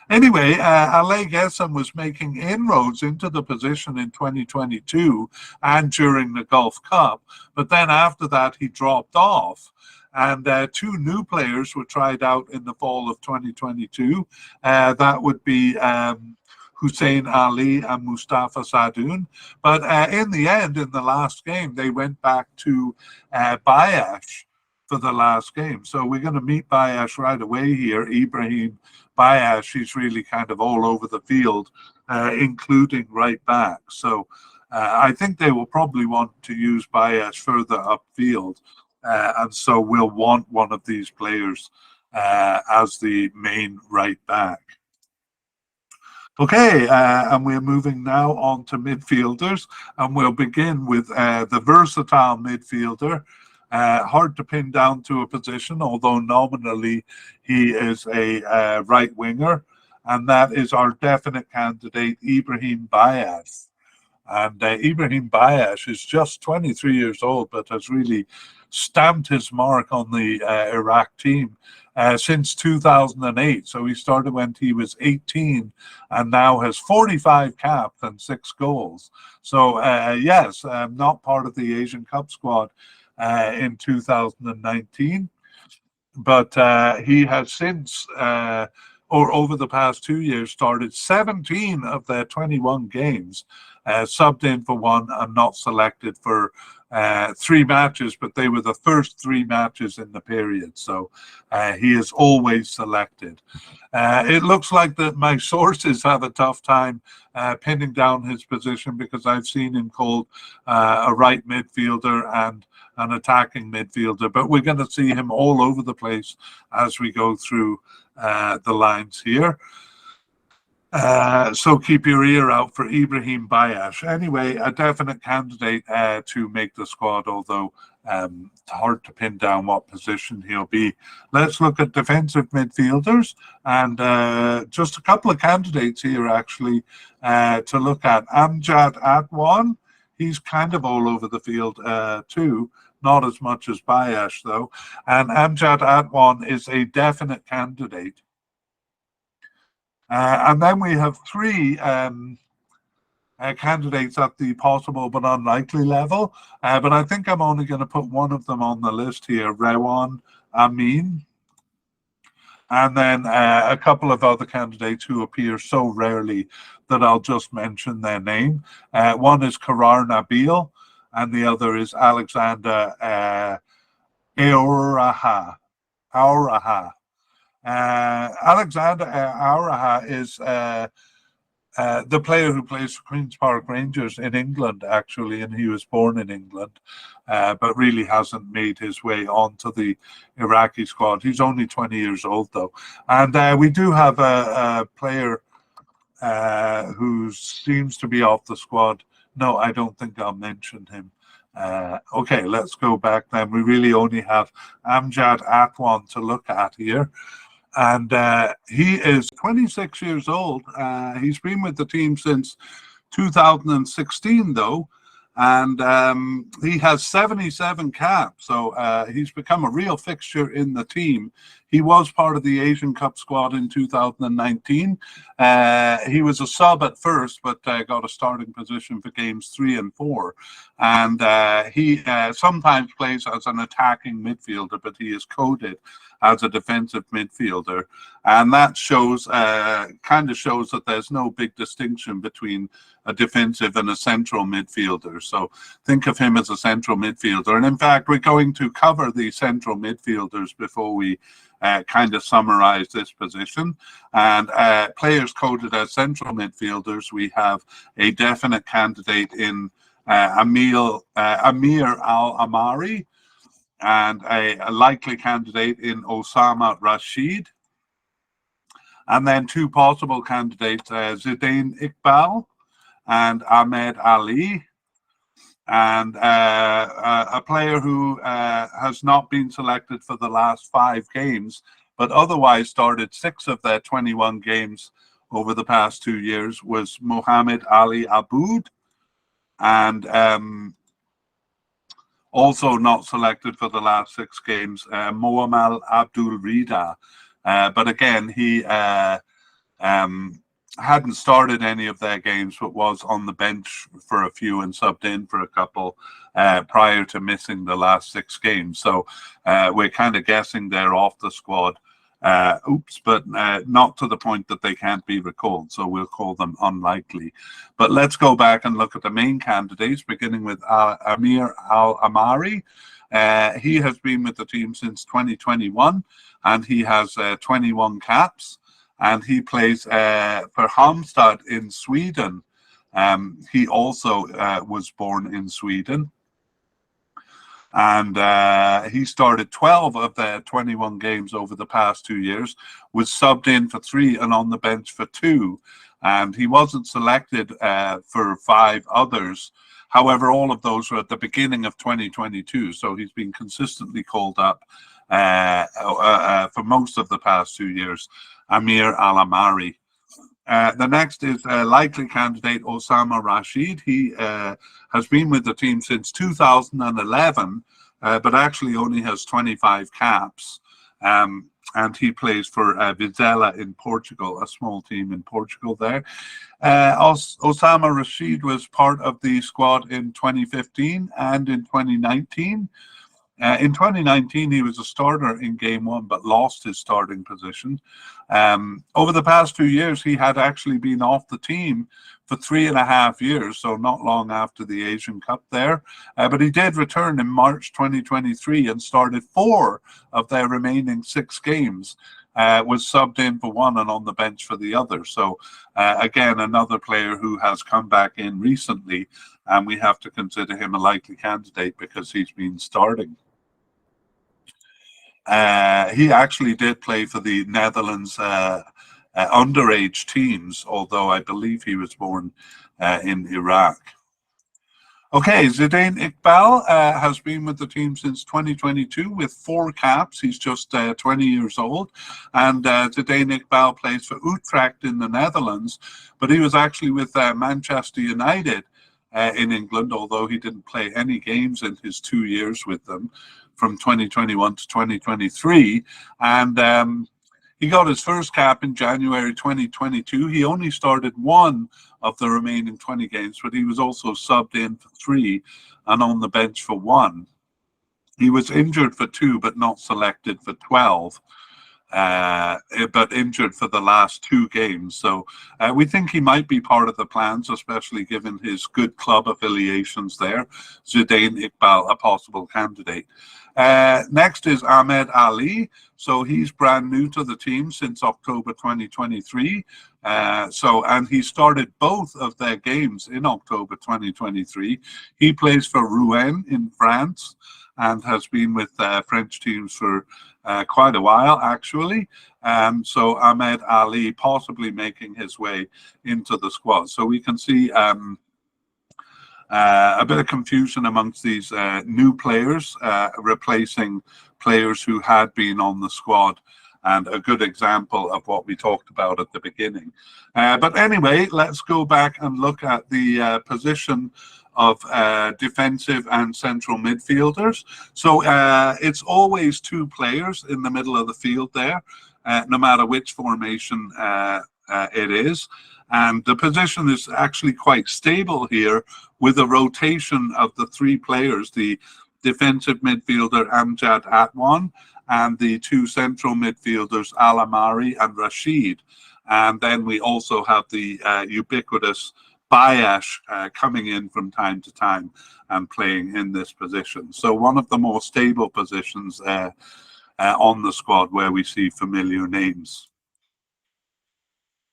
Anyway, Ale Gesson was making inroads into the position in 2022 and during the Gulf Cup, but then after that he dropped off. And two new players were tried out in the fall of 2022. That would be Hussein Ali and Mustafa Sadoun. But in the end, in the last game, they went back to Bayash for the last game. So we're going to meet Bayash right away here. Ibrahim Bayash, he's really kind of all over the field, including right back. So I think they will probably want to use Bayash further upfield. And so we'll want one of these players as the main right back. Okay, and we're moving now on to midfielders, and we'll begin with the versatile midfielder. Hard to pin down to a position, although nominally he is a right winger, and that is our definite candidate, Ibrahim Bayash. And Ibrahim Bayash is just 23 years old, but has really stamped his mark on the Iraq team since 2008. So he started when he was 18 and now has 45 caps and 6 goals. So yes, not part of the Asian Cup squad in 2019, but he has since or over the past 2 years started 17 of their 21 games, subbed in for 1 and not selected for 3 matches, but they were the first 3 matches in the period. So he is always selected. It looks like that my sources have a tough time pinning down his position, because I've seen him called a right midfielder and an attacking midfielder, but we're going to see him all over the place as we go through the lines here. So keep your ear out for Ibrahim Bayash. Anyway, a definite candidate to make the squad, although it's hard to pin down what position he'll be. Let's look at defensive midfielders, and just a couple of candidates here actually to look at. Amjad Atwan, he's kind of all over the field too. Not as much as Bayash though. And Amjad Atwan is a definite candidate. And then we have 3 candidates at the possible but unlikely level. But I think I'm only going to put one of them on the list here, Rewan Amin. And then a couple of other candidates who appear so rarely that I'll just mention their name. One is Karar Nabil, and the other is Alexander Auraha. Alexander Auraha is the player who plays for Queen's Park Rangers in England, actually, and he was born in England, but really hasn't made his way onto the Iraqi squad. He's only 20 years old, though. And we do have a player who seems to be off the squad. No, I don't think I'll mention him. Okay, let's go back then. We really only have Amjad Atwan to look at here. And he is 26 years old. He's been with the team since 2016, though. And he has 77 caps. So he's become a real fixture in the team. He was part of the Asian Cup squad in 2019. He was a sub at first, but got a starting position for games 3 and 4. And he sometimes plays as an attacking midfielder, but he is coded as a defensive midfielder. And that shows, kind of shows that there's no big distinction between a defensive and a central midfielder. So think of him as a central midfielder. And in fact, we're going to cover the central midfielders before we kind of summarize this position. And players coded as central midfielders, we have a definite candidate in Amir Al-Amari, and a likely candidate in Osama Rashid. And then 2 possible candidates, Zidane Iqbal and Ahmed Ali. And a player who has not been selected for the last 5 games, but otherwise started 6 of their 21 games over the past 2 years, was Mohammed Ali Aboud, and also not selected for the last 6 games, Moamal Abdul Rida. But again, he hadn't started any of their games, but was on the bench for a few and subbed in for a couple prior to missing the last 6 games. So we're kind of guessing they're off the squad. But not to the point that they can't be recalled, so we'll call them unlikely. But let's go back and look at the main candidates, beginning with Amir Al-Amari. He has been with the team since 2021, and he has 21 caps, and he plays for Halmstad in Sweden. He also was born in Sweden. And he started 12 of their 21 games over the past 2 years, was subbed in for 3 and on the bench for 2. And he wasn't selected for 5 others. However, all of those were at the beginning of 2022. So he's been consistently called up for most of the past 2 years, Amir Al-Amari. The next is a likely candidate, Osama Rashid. He has been with the team since 2011, but actually only has 25 caps. And he plays for Vizela in Portugal, a small team in Portugal there. Osama Rashid was part of the squad in 2015 and in 2019. In 2019, he was a starter in game 1, but lost his starting position. Over the past 2 years, he had actually been off the team for 3.5 years, so not long after the Asian Cup there. But he did return in March 2023 and started 4 of their remaining 6 games. Was subbed in for 1 and on the bench for the other. So again, another player who has come back in recently, and we have to consider him a likely candidate because he's been starting. He actually did play for the Netherlands underage teams, although I believe he was born in Iraq. Okay, Zidane Iqbal has been with the team since 2022 with 4 caps. He's just 20 years old. And Zidane Iqbal plays for Utrecht in the Netherlands, but he was actually with Manchester United in England, although he didn't play any games in his 2 years with them from 2021 to 2023. And he got his first cap in January 2022. He only started 1 of the remaining 20 games, but he was also subbed in for 3 and on the bench for 1. He was injured for 2, but not selected for 12, but injured for the last 2 games. So we think he might be part of the plans, especially given his good club affiliations there. Zidane Iqbal, a possible candidate. Next is Ahmed Ali. So he's brand new to the team since October 2023. And he started both of their games in October 2023. He plays for Rouen in France and has been with French teams for quite a while, actually. So Ahmed Ali possibly making his way into the squad. So we can see a bit of confusion amongst these new players, replacing players who had been on the squad, and a good example of what we talked about at the beginning. But anyway, let's go back and look at the position of defensive and central midfielders. So it's always 2 players in the middle of the field there, no matter which formation it is. And the position is actually quite stable here with a rotation of the 3 players, the defensive midfielder Amjad Atwan and the 2 central midfielders Al-Amari and Rashid. And then we also have the ubiquitous Bayash coming in from time to time and playing in this position. So one of the more stable positions on the squad where we see familiar names.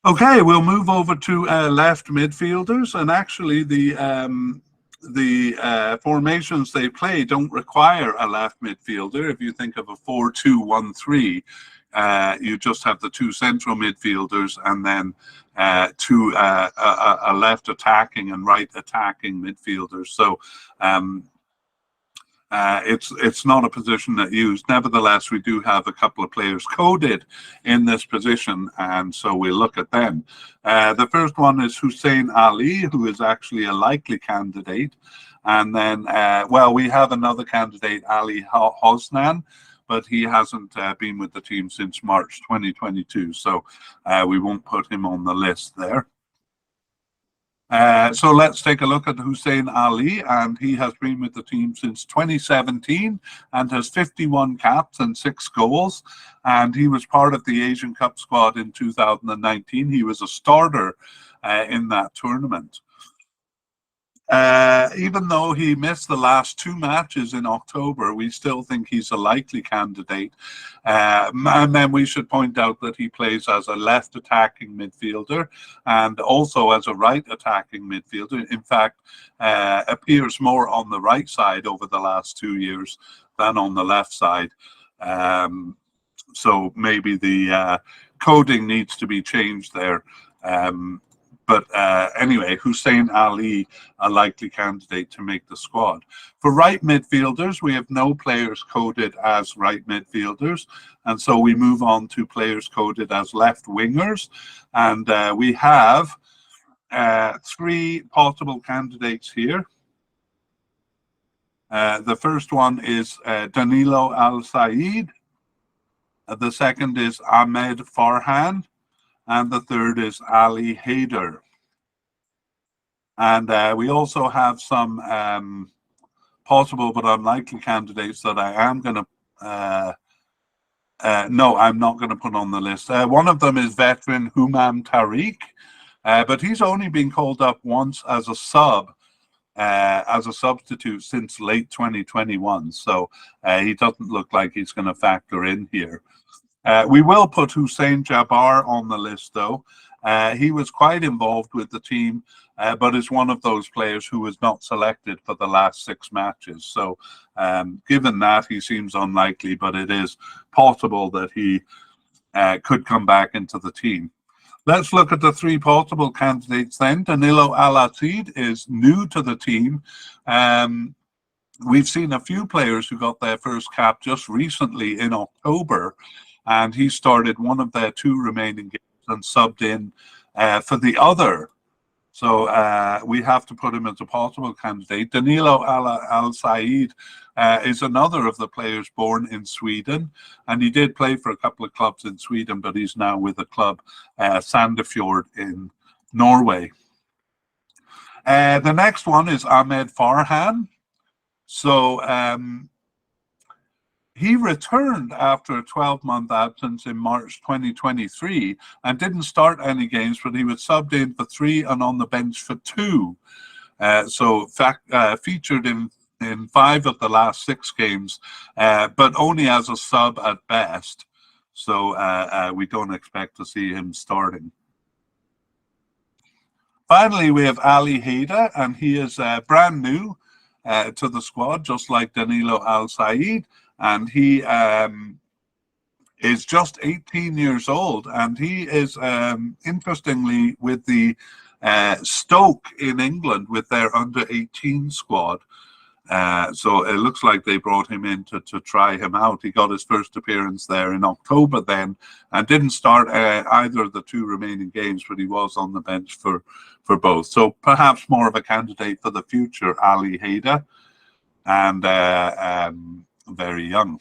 Okay, we'll move over to left midfielders, and actually the formations they play don't require a left midfielder. If you think of a 4-2-1-3, you just have the 2 central midfielders and then a left attacking and right attacking midfielders. So It's not a position that used. Nevertheless, we do have a couple of players coded in this position, and so we'll look at them. The first one is Hussein Ali, who is actually a likely candidate. And then, well, we have another candidate, Ali Hosnan, but he hasn't been with the team since March 2022, so we won't put him on the list there. So let's take a look at Hussein Ali, and he has been with the team since 2017 and has 51 caps and 6 goals. And he was part of the Asian Cup squad in 2019. He was a starter in that tournament. Even though he missed the last 2 matches in October, we still think he's a likely candidate. And then we should point out that he plays as a left attacking midfielder and also as a right attacking midfielder. In fact, appears more on the right side over the last 2 years than on the left side. So maybe the coding needs to be changed there. But anyway, Hussein Ali, a likely candidate to make the squad. For right midfielders, we have no players coded as right midfielders. And so we move on to players coded as left wingers. And we have 3 possible candidates here. The first one is Danilo Al-Said. The second is Ahmed Farhan. And the third is Ali Haider. And we also have some possible but unlikely candidates that I am going to, no, I'm not going to put on the list. One of them is veteran Humam Tariq, but he's only been called up once as a substitute since late 2021. So he doesn't look like he's going to factor in here. We will put Hussein Jabbar on the list, though. He was quite involved with the team, but is one of those players who was not selected for the last 6 matches. So given that, he seems unlikely, but it is possible that he could come back into the team. Let's look at the 3 possible candidates then. Danilo Al-Said is new to the team. We've seen a few players who got their first cap just recently in October, and he started one of their 2 remaining games and subbed in for the other. So we have to put him as a possible candidate. Danilo Al-Said is another of the players born in Sweden, and he did play for a couple of clubs in Sweden, but he's now with the club Sandefjord in Norway. The next one is Ahmed Farhan. So he returned after a 12-month absence in March 2023 and didn't start any games, but he was subbed in for 3 and on the bench for 2. So featured in 5 of the last 6 games, but only as a sub at best. So we don't expect to see him starting. Finally, we have Ali Haider, and he is brand new to the squad, just like Danilo Al-Said. And he is just 18 years old, and he is, interestingly, with the Stoke in England with their under-18 squad. So it looks like they brought him in to try him out. He got his first appearance there in October then, and didn't start either of the 2 remaining games, but he was on the bench for both. So perhaps more of a candidate for the future, Ali Haider, and very young.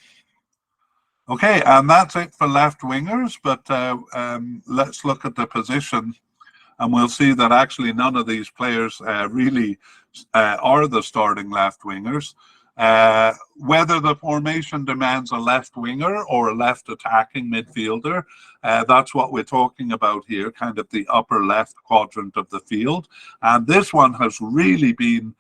Okay, and that's it for left wingers, but let's look at the position, and we'll see that actually none of these players really are the starting left wingers. Whether the formation demands a left winger or a left attacking midfielder, that's what we're talking about here, kind of the upper left quadrant of the field. And this one has really been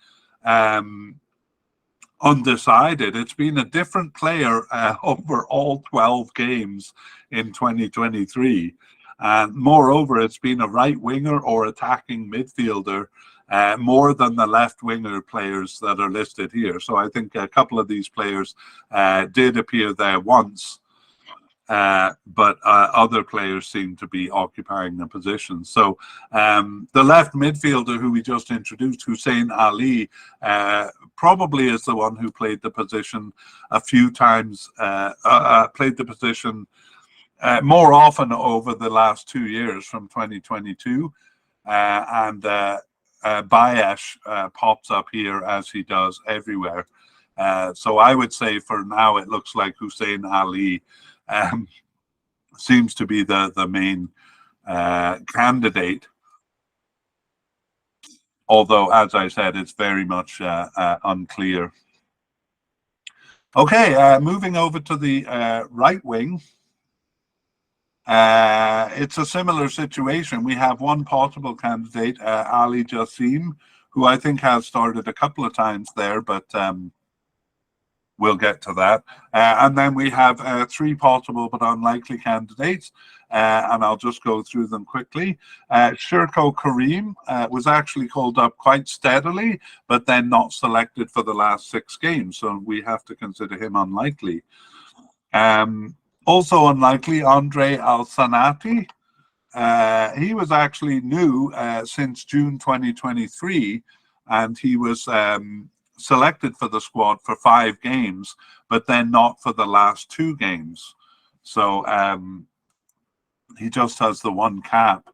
undecided. It's been a different player over all 12 games in 2023. And moreover, it's been a right winger or attacking midfielder more than the left winger players that are listed here. So I think a couple of these players did appear there once. but other players seem to be occupying the position. So the left midfielder who we just introduced, Hussein Ali, probably is the one who played the position a few times, played the position more often over the last 2 years from 2022. And Bayesh pops up here as he does everywhere. So I would say for now it looks like Hussein Ali seems to be the main candidate. Although, as I said, it's very much unclear. Okay, moving over to the right wing. It's a similar situation. We have one possible candidate, Ali Jassim, who I think has started a couple of times there, but we'll get to that. And then we have 3 possible but unlikely candidates, and I'll just go through them quickly. Shirko Karim was actually called up quite steadily, but then not selected for the last 6 games, so we have to consider him unlikely. Also unlikely, Andre Al-Sanati. He was actually new since June 2023, and he was selected for the squad for 5 games, but then not for the last 2 games. So he just has the 1 cap,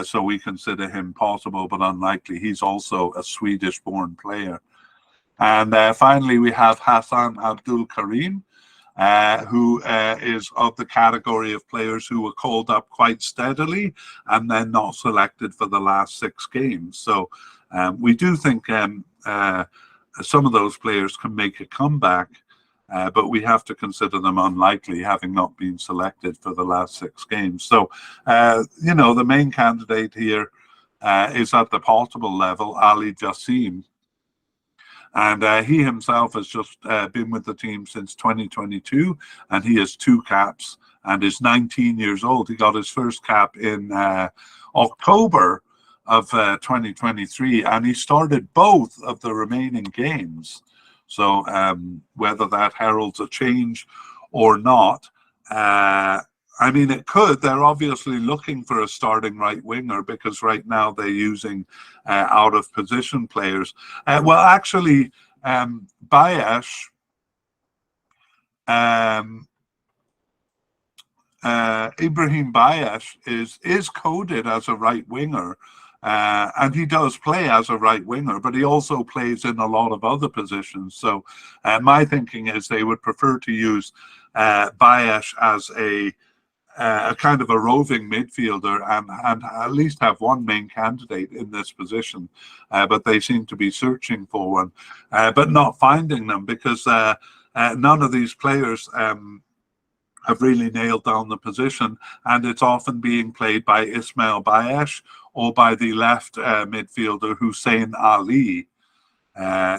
so we consider him possible but unlikely. He's also a Swedish-born player. And finally, we have Hassan Abdul Karim, who is of the category of players who were called up quite steadily and then not selected for the last 6 games. So we do think some of those players can make a comeback, but we have to consider them unlikely, having not been selected for the last 6 games. So, you know, the main candidate here is at the possible level, Ali Jassim. And he himself has just been with the team since 2022, and he has 2 caps and is 19 years old. He got his first cap in October of 2023, and he started both of the remaining games. So whether that heralds a change or not, I mean, it could. They're obviously looking for a starting right winger because right now they're using out of position players. Well, actually, Bayesh, Ibrahim Bayesh is coded as a right winger, and he does play as a right winger, but he also plays in a lot of other positions. So my thinking is they would prefer to use Bayesh as a kind of a roving midfielder and at least have one main candidate in this position, but they seem to be searching for one, but not finding them because none of these players have really nailed down the position, and it's often being played by Ismail Bayesh or by the left midfielder Hussein Ali.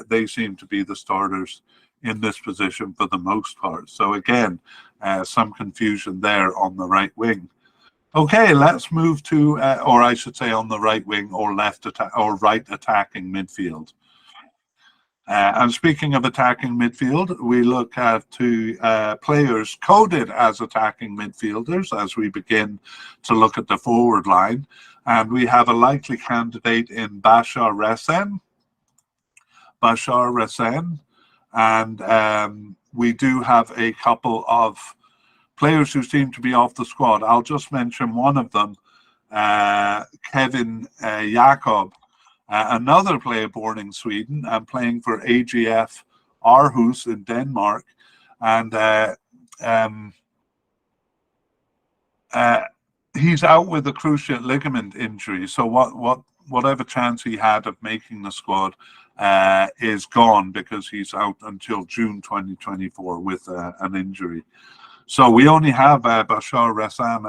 They seem to be the starters in this position for the most part. So again, some confusion there on the right wing. Okay, let's move to, or I should say on the right wing or left or right attacking midfield. And speaking of attacking midfield, we look at 2 players coded as attacking midfielders as we begin to look at the forward line. And we have a likely candidate in Bashar Resen. And we do have a couple of players who seem to be off the squad. I'll just mention one of them, Kevin Jakob, another player born in Sweden and playing for AGF Aarhus in Denmark. And he's out with a cruciate ligament injury. So whatever chance he had of making the squad is gone because he's out until June 2024 with an injury. So we only have Bashar Resen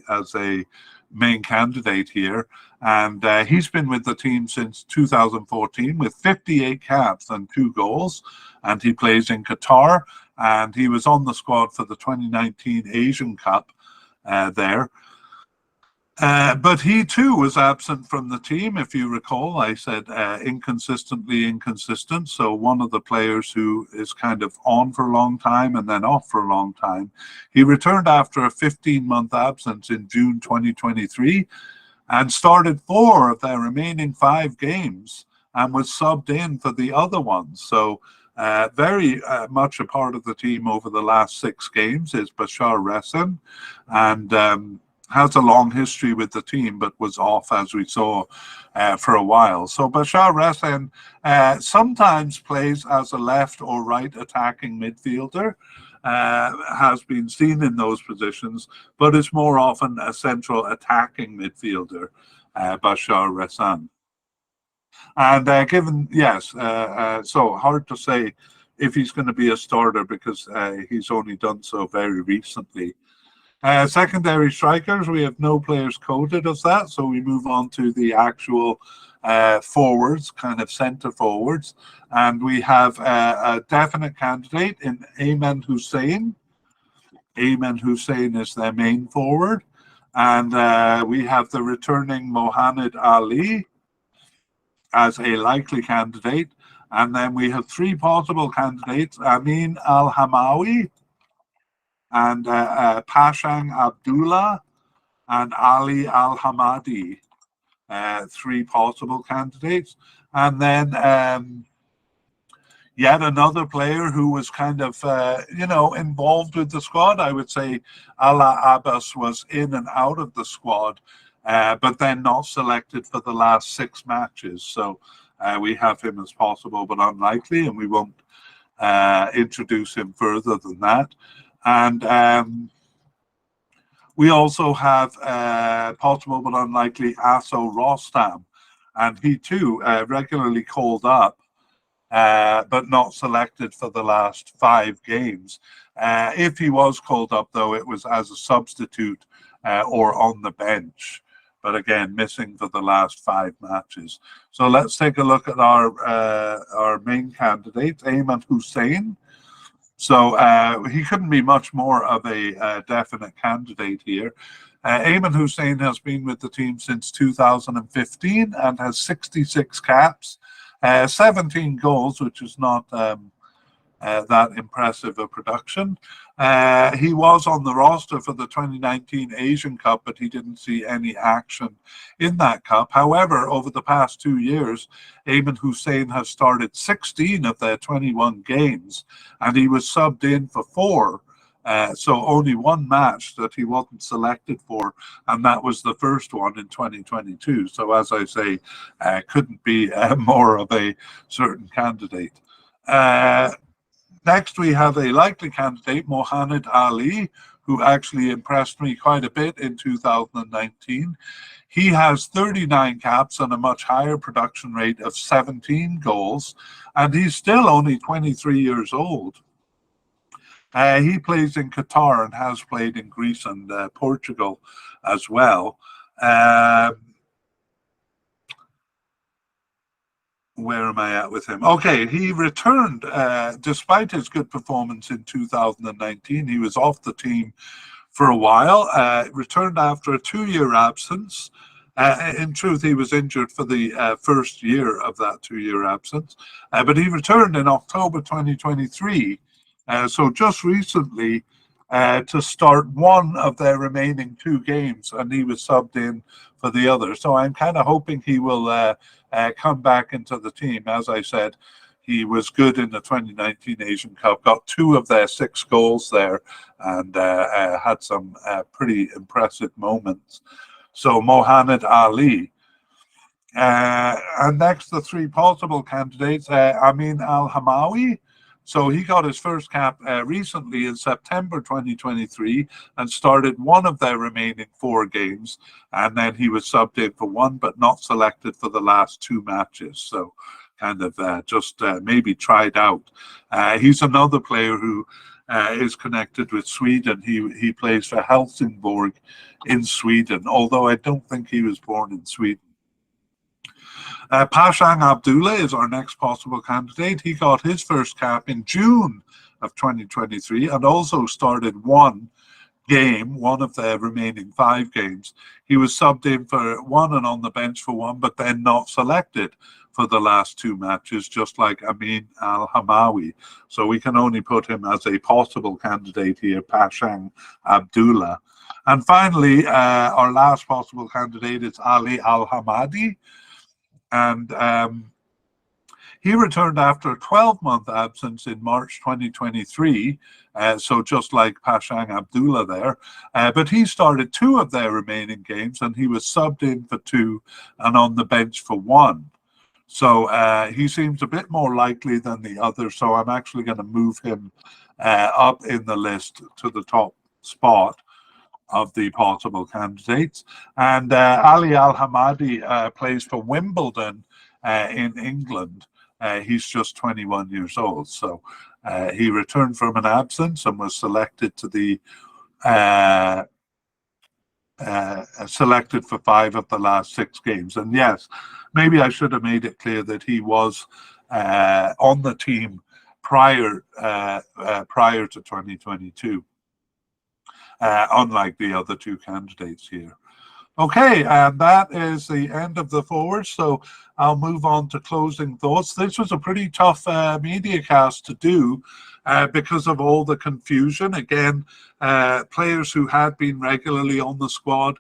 as a main candidate here, and he's been with the team since 2014 with 58 caps and 2 goals, and he plays in Qatar, and he was on the squad for the 2019 Asian Cup there. But he too was absent from the team. If you recall, I said inconsistently inconsistent. So one of the players who is kind of on for a long time and then off for a long time. He returned after a 15-month absence in June 2023 and started 4 of their remaining 5 games and was subbed in for the other ones. So very much a part of the team over the last 6 games is Bashar Ressin, and has a long history with the team, but was off, as we saw, for a while. So Bashar Ressin sometimes plays as a left or right attacking midfielder, has been seen in those positions, but is more often a central attacking midfielder, Bashar Ressin. And given, yes, so hard to say if he's going to be a starter because he's only done so very recently. Secondary strikers, we have no players coded as that, so we move on to the actual forwards, kind of centre forwards, and we have a definite candidate in Ayman Hussein. Ayman Hussein is their main forward, and we have the returning Mohamed Ali as a likely candidate, and then we have 3 possible candidates: Amin Al-Hamawi, and Pashang Abdullah, and Ali Al-Hamadi, 3 possible candidates. And then yet another player who was kind of, involved with the squad. I would say Ala Abbas was in and out of the squad, but then not selected for the last 6 matches. So we have him as possible, but unlikely, and we won't introduce him further than that. And we also have possible but unlikely Aso Rostam, and he too regularly called up, but not selected for the last 5 games. If he was called up, though, it was as a substitute or on the bench, but again, missing for the last 5 matches. So let's take a look at our main candidate, Ayman Hussein. So he couldn't be much more of a definite candidate here. Ayman Hussein has been with the team since 2015 and has 66 caps, 17 goals, which is not that impressive a production. He was on the roster for the 2019 Asian Cup, but he didn't see any action in that cup. However, over the past 2 years, Ayman Hussein has started 16 of their 21 games, and he was subbed in for 4. So only 1 match that he wasn't selected for, and that was the first one in 2022. So as I say, couldn't be more of a certain candidate. Next, we have a likely candidate, Mohamed Ali, who actually impressed me quite a bit in 2019. He has 39 caps and a much higher production rate of 17 goals, and he's still only 23 years old. He plays in Qatar and has played in Greece and Portugal as well. Where am I at with him? Okay, he returned despite his good performance in 2019. He was off the team for a while, returned after a 2-year absence. In truth, he was injured for the first year of that 2-year absence, but he returned in October 2023, so just recently, to start 1 of their remaining 2 games, and he was subbed in for the other. So I'm kind of hoping he will come back into the team. As I said, he was good in the 2019 Asian Cup, got 2 of their 6 goals there, and had some pretty impressive moments. So Mohamed Ali. And next, the 3 possible candidates, Amin Al-Hamawi. So he got his first cap recently in September 2023 and started 1 of their remaining 4 games. And then he was subbed in for 1, but not selected for the last 2 matches. So kind of just maybe tried out. He's another player who is connected with Sweden. He plays for Helsingborg in Sweden, although I don't think he was born in Sweden. Pashang Abdullah is our next possible candidate. He got his first cap in June of 2023 and also started 1 game, one of the remaining 5 games, he was subbed in for one and on the bench for one, but then not selected for the last 2 matches, just like Amin Al-Hamawi. So we can only put him as a possible candidate here, Pashang Abdullah. And finally, our last possible candidate is Ali Al-Hamadi. And he returned after a 12-month absence in March 2023, so just like Pashang Abdullah there. But he started 2 of their remaining games, and he was subbed in for 2 and on the bench for 1. So he seems a bit more likely than the others, so I'm actually going to move him up in the list to the top spot of the possible candidates. And Ali Al-Hamadi plays for Wimbledon in England. He's just 21 years old, so he returned from an absence and was selected to the selected for 5 of the last 6 games. And yes, maybe I should have made it clear that he was on the team prior to 2022, unlike the other 2 candidates here. Okay, and that is the end of the forwards, so I'll move on to closing thoughts. This was a pretty tough media cast to do because of all the confusion. Again, players who had been regularly on the squad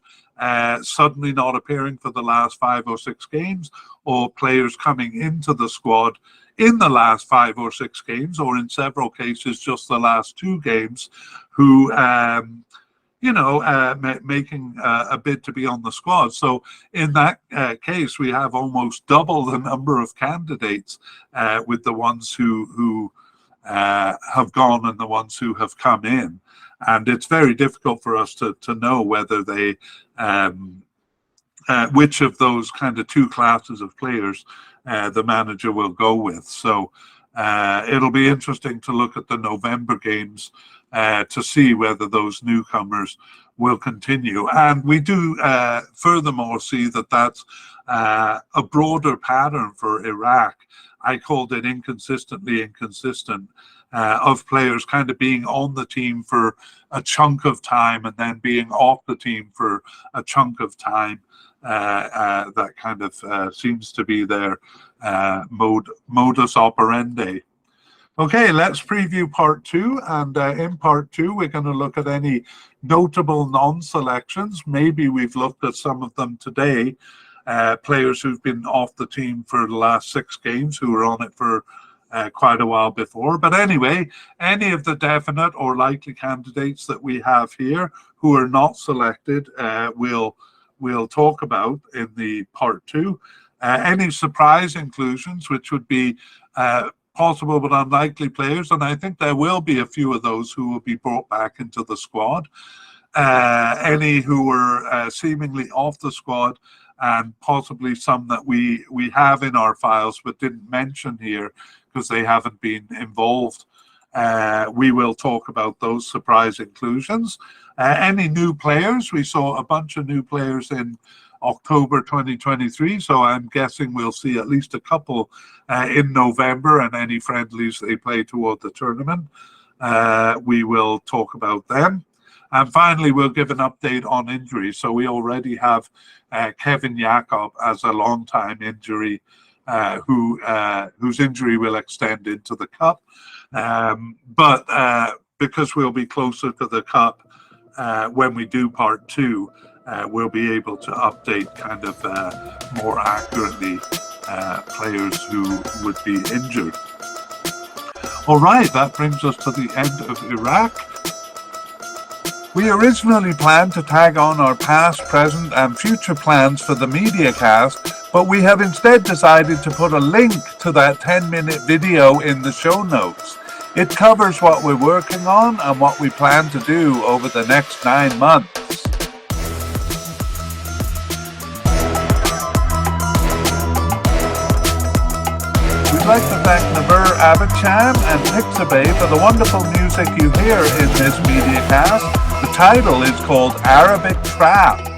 suddenly not appearing for the last 5 or 6 games, or players coming into the squad in the last 5 or 6 games, or in several cases just the last 2 games, who making a bid to be on the squad. So in that case, we have almost double the number of candidates with the ones who have gone and the ones who have come in. And it's very difficult for us to know whether they, which of those kind of 2 classes of players the manager will go with. So it'll be interesting to look at the November games to see whether those newcomers will continue. And we do furthermore see that that's a broader pattern for Iraq. I called it inconsistently inconsistent, of players kind of being on the team for a chunk of time and then being off the team for a chunk of time. That kind of seems to be their modus operandi. Okay, let's preview part 2, and in part 2 we're going to look at any notable non-selections. Maybe we've looked at some of them today, players who've been off the team for the last 6 games who were on it for quite a while before. But anyway, any of the definite or likely candidates that we have here who are not selected, we'll talk about in the part 2. Any surprise inclusions, which would be possible but unlikely players, and I think there will be a few of those who will be brought back into the squad. Any who were seemingly off the squad, and possibly some that we have in our files but didn't mention here because they haven't been involved. We will talk about those surprise inclusions. Any new players, we saw a bunch of new players in October 2023, so I'm guessing we'll see at least a couple in November, and any friendlies they play toward the tournament, we will talk about them. And finally, we'll give an update on injuries. So we already have Kevin Jakob as a long-time injury, whose injury will extend into the cup. But because we'll be closer to the cup when we do part 2, we'll be able to update kind of more accurately players who would be injured. All right, that brings us to the end of Iraq. We originally planned to tag on our past, present, and future plans for the mediacast, but we have instead decided to put a link to that 10-minute video in the show notes. It covers what we're working on and what we plan to do over the next 9 months. We'd like to thank Naver Abidjan and Pixabay for the wonderful music you hear in this mediacast. The title is called Arabic Trap.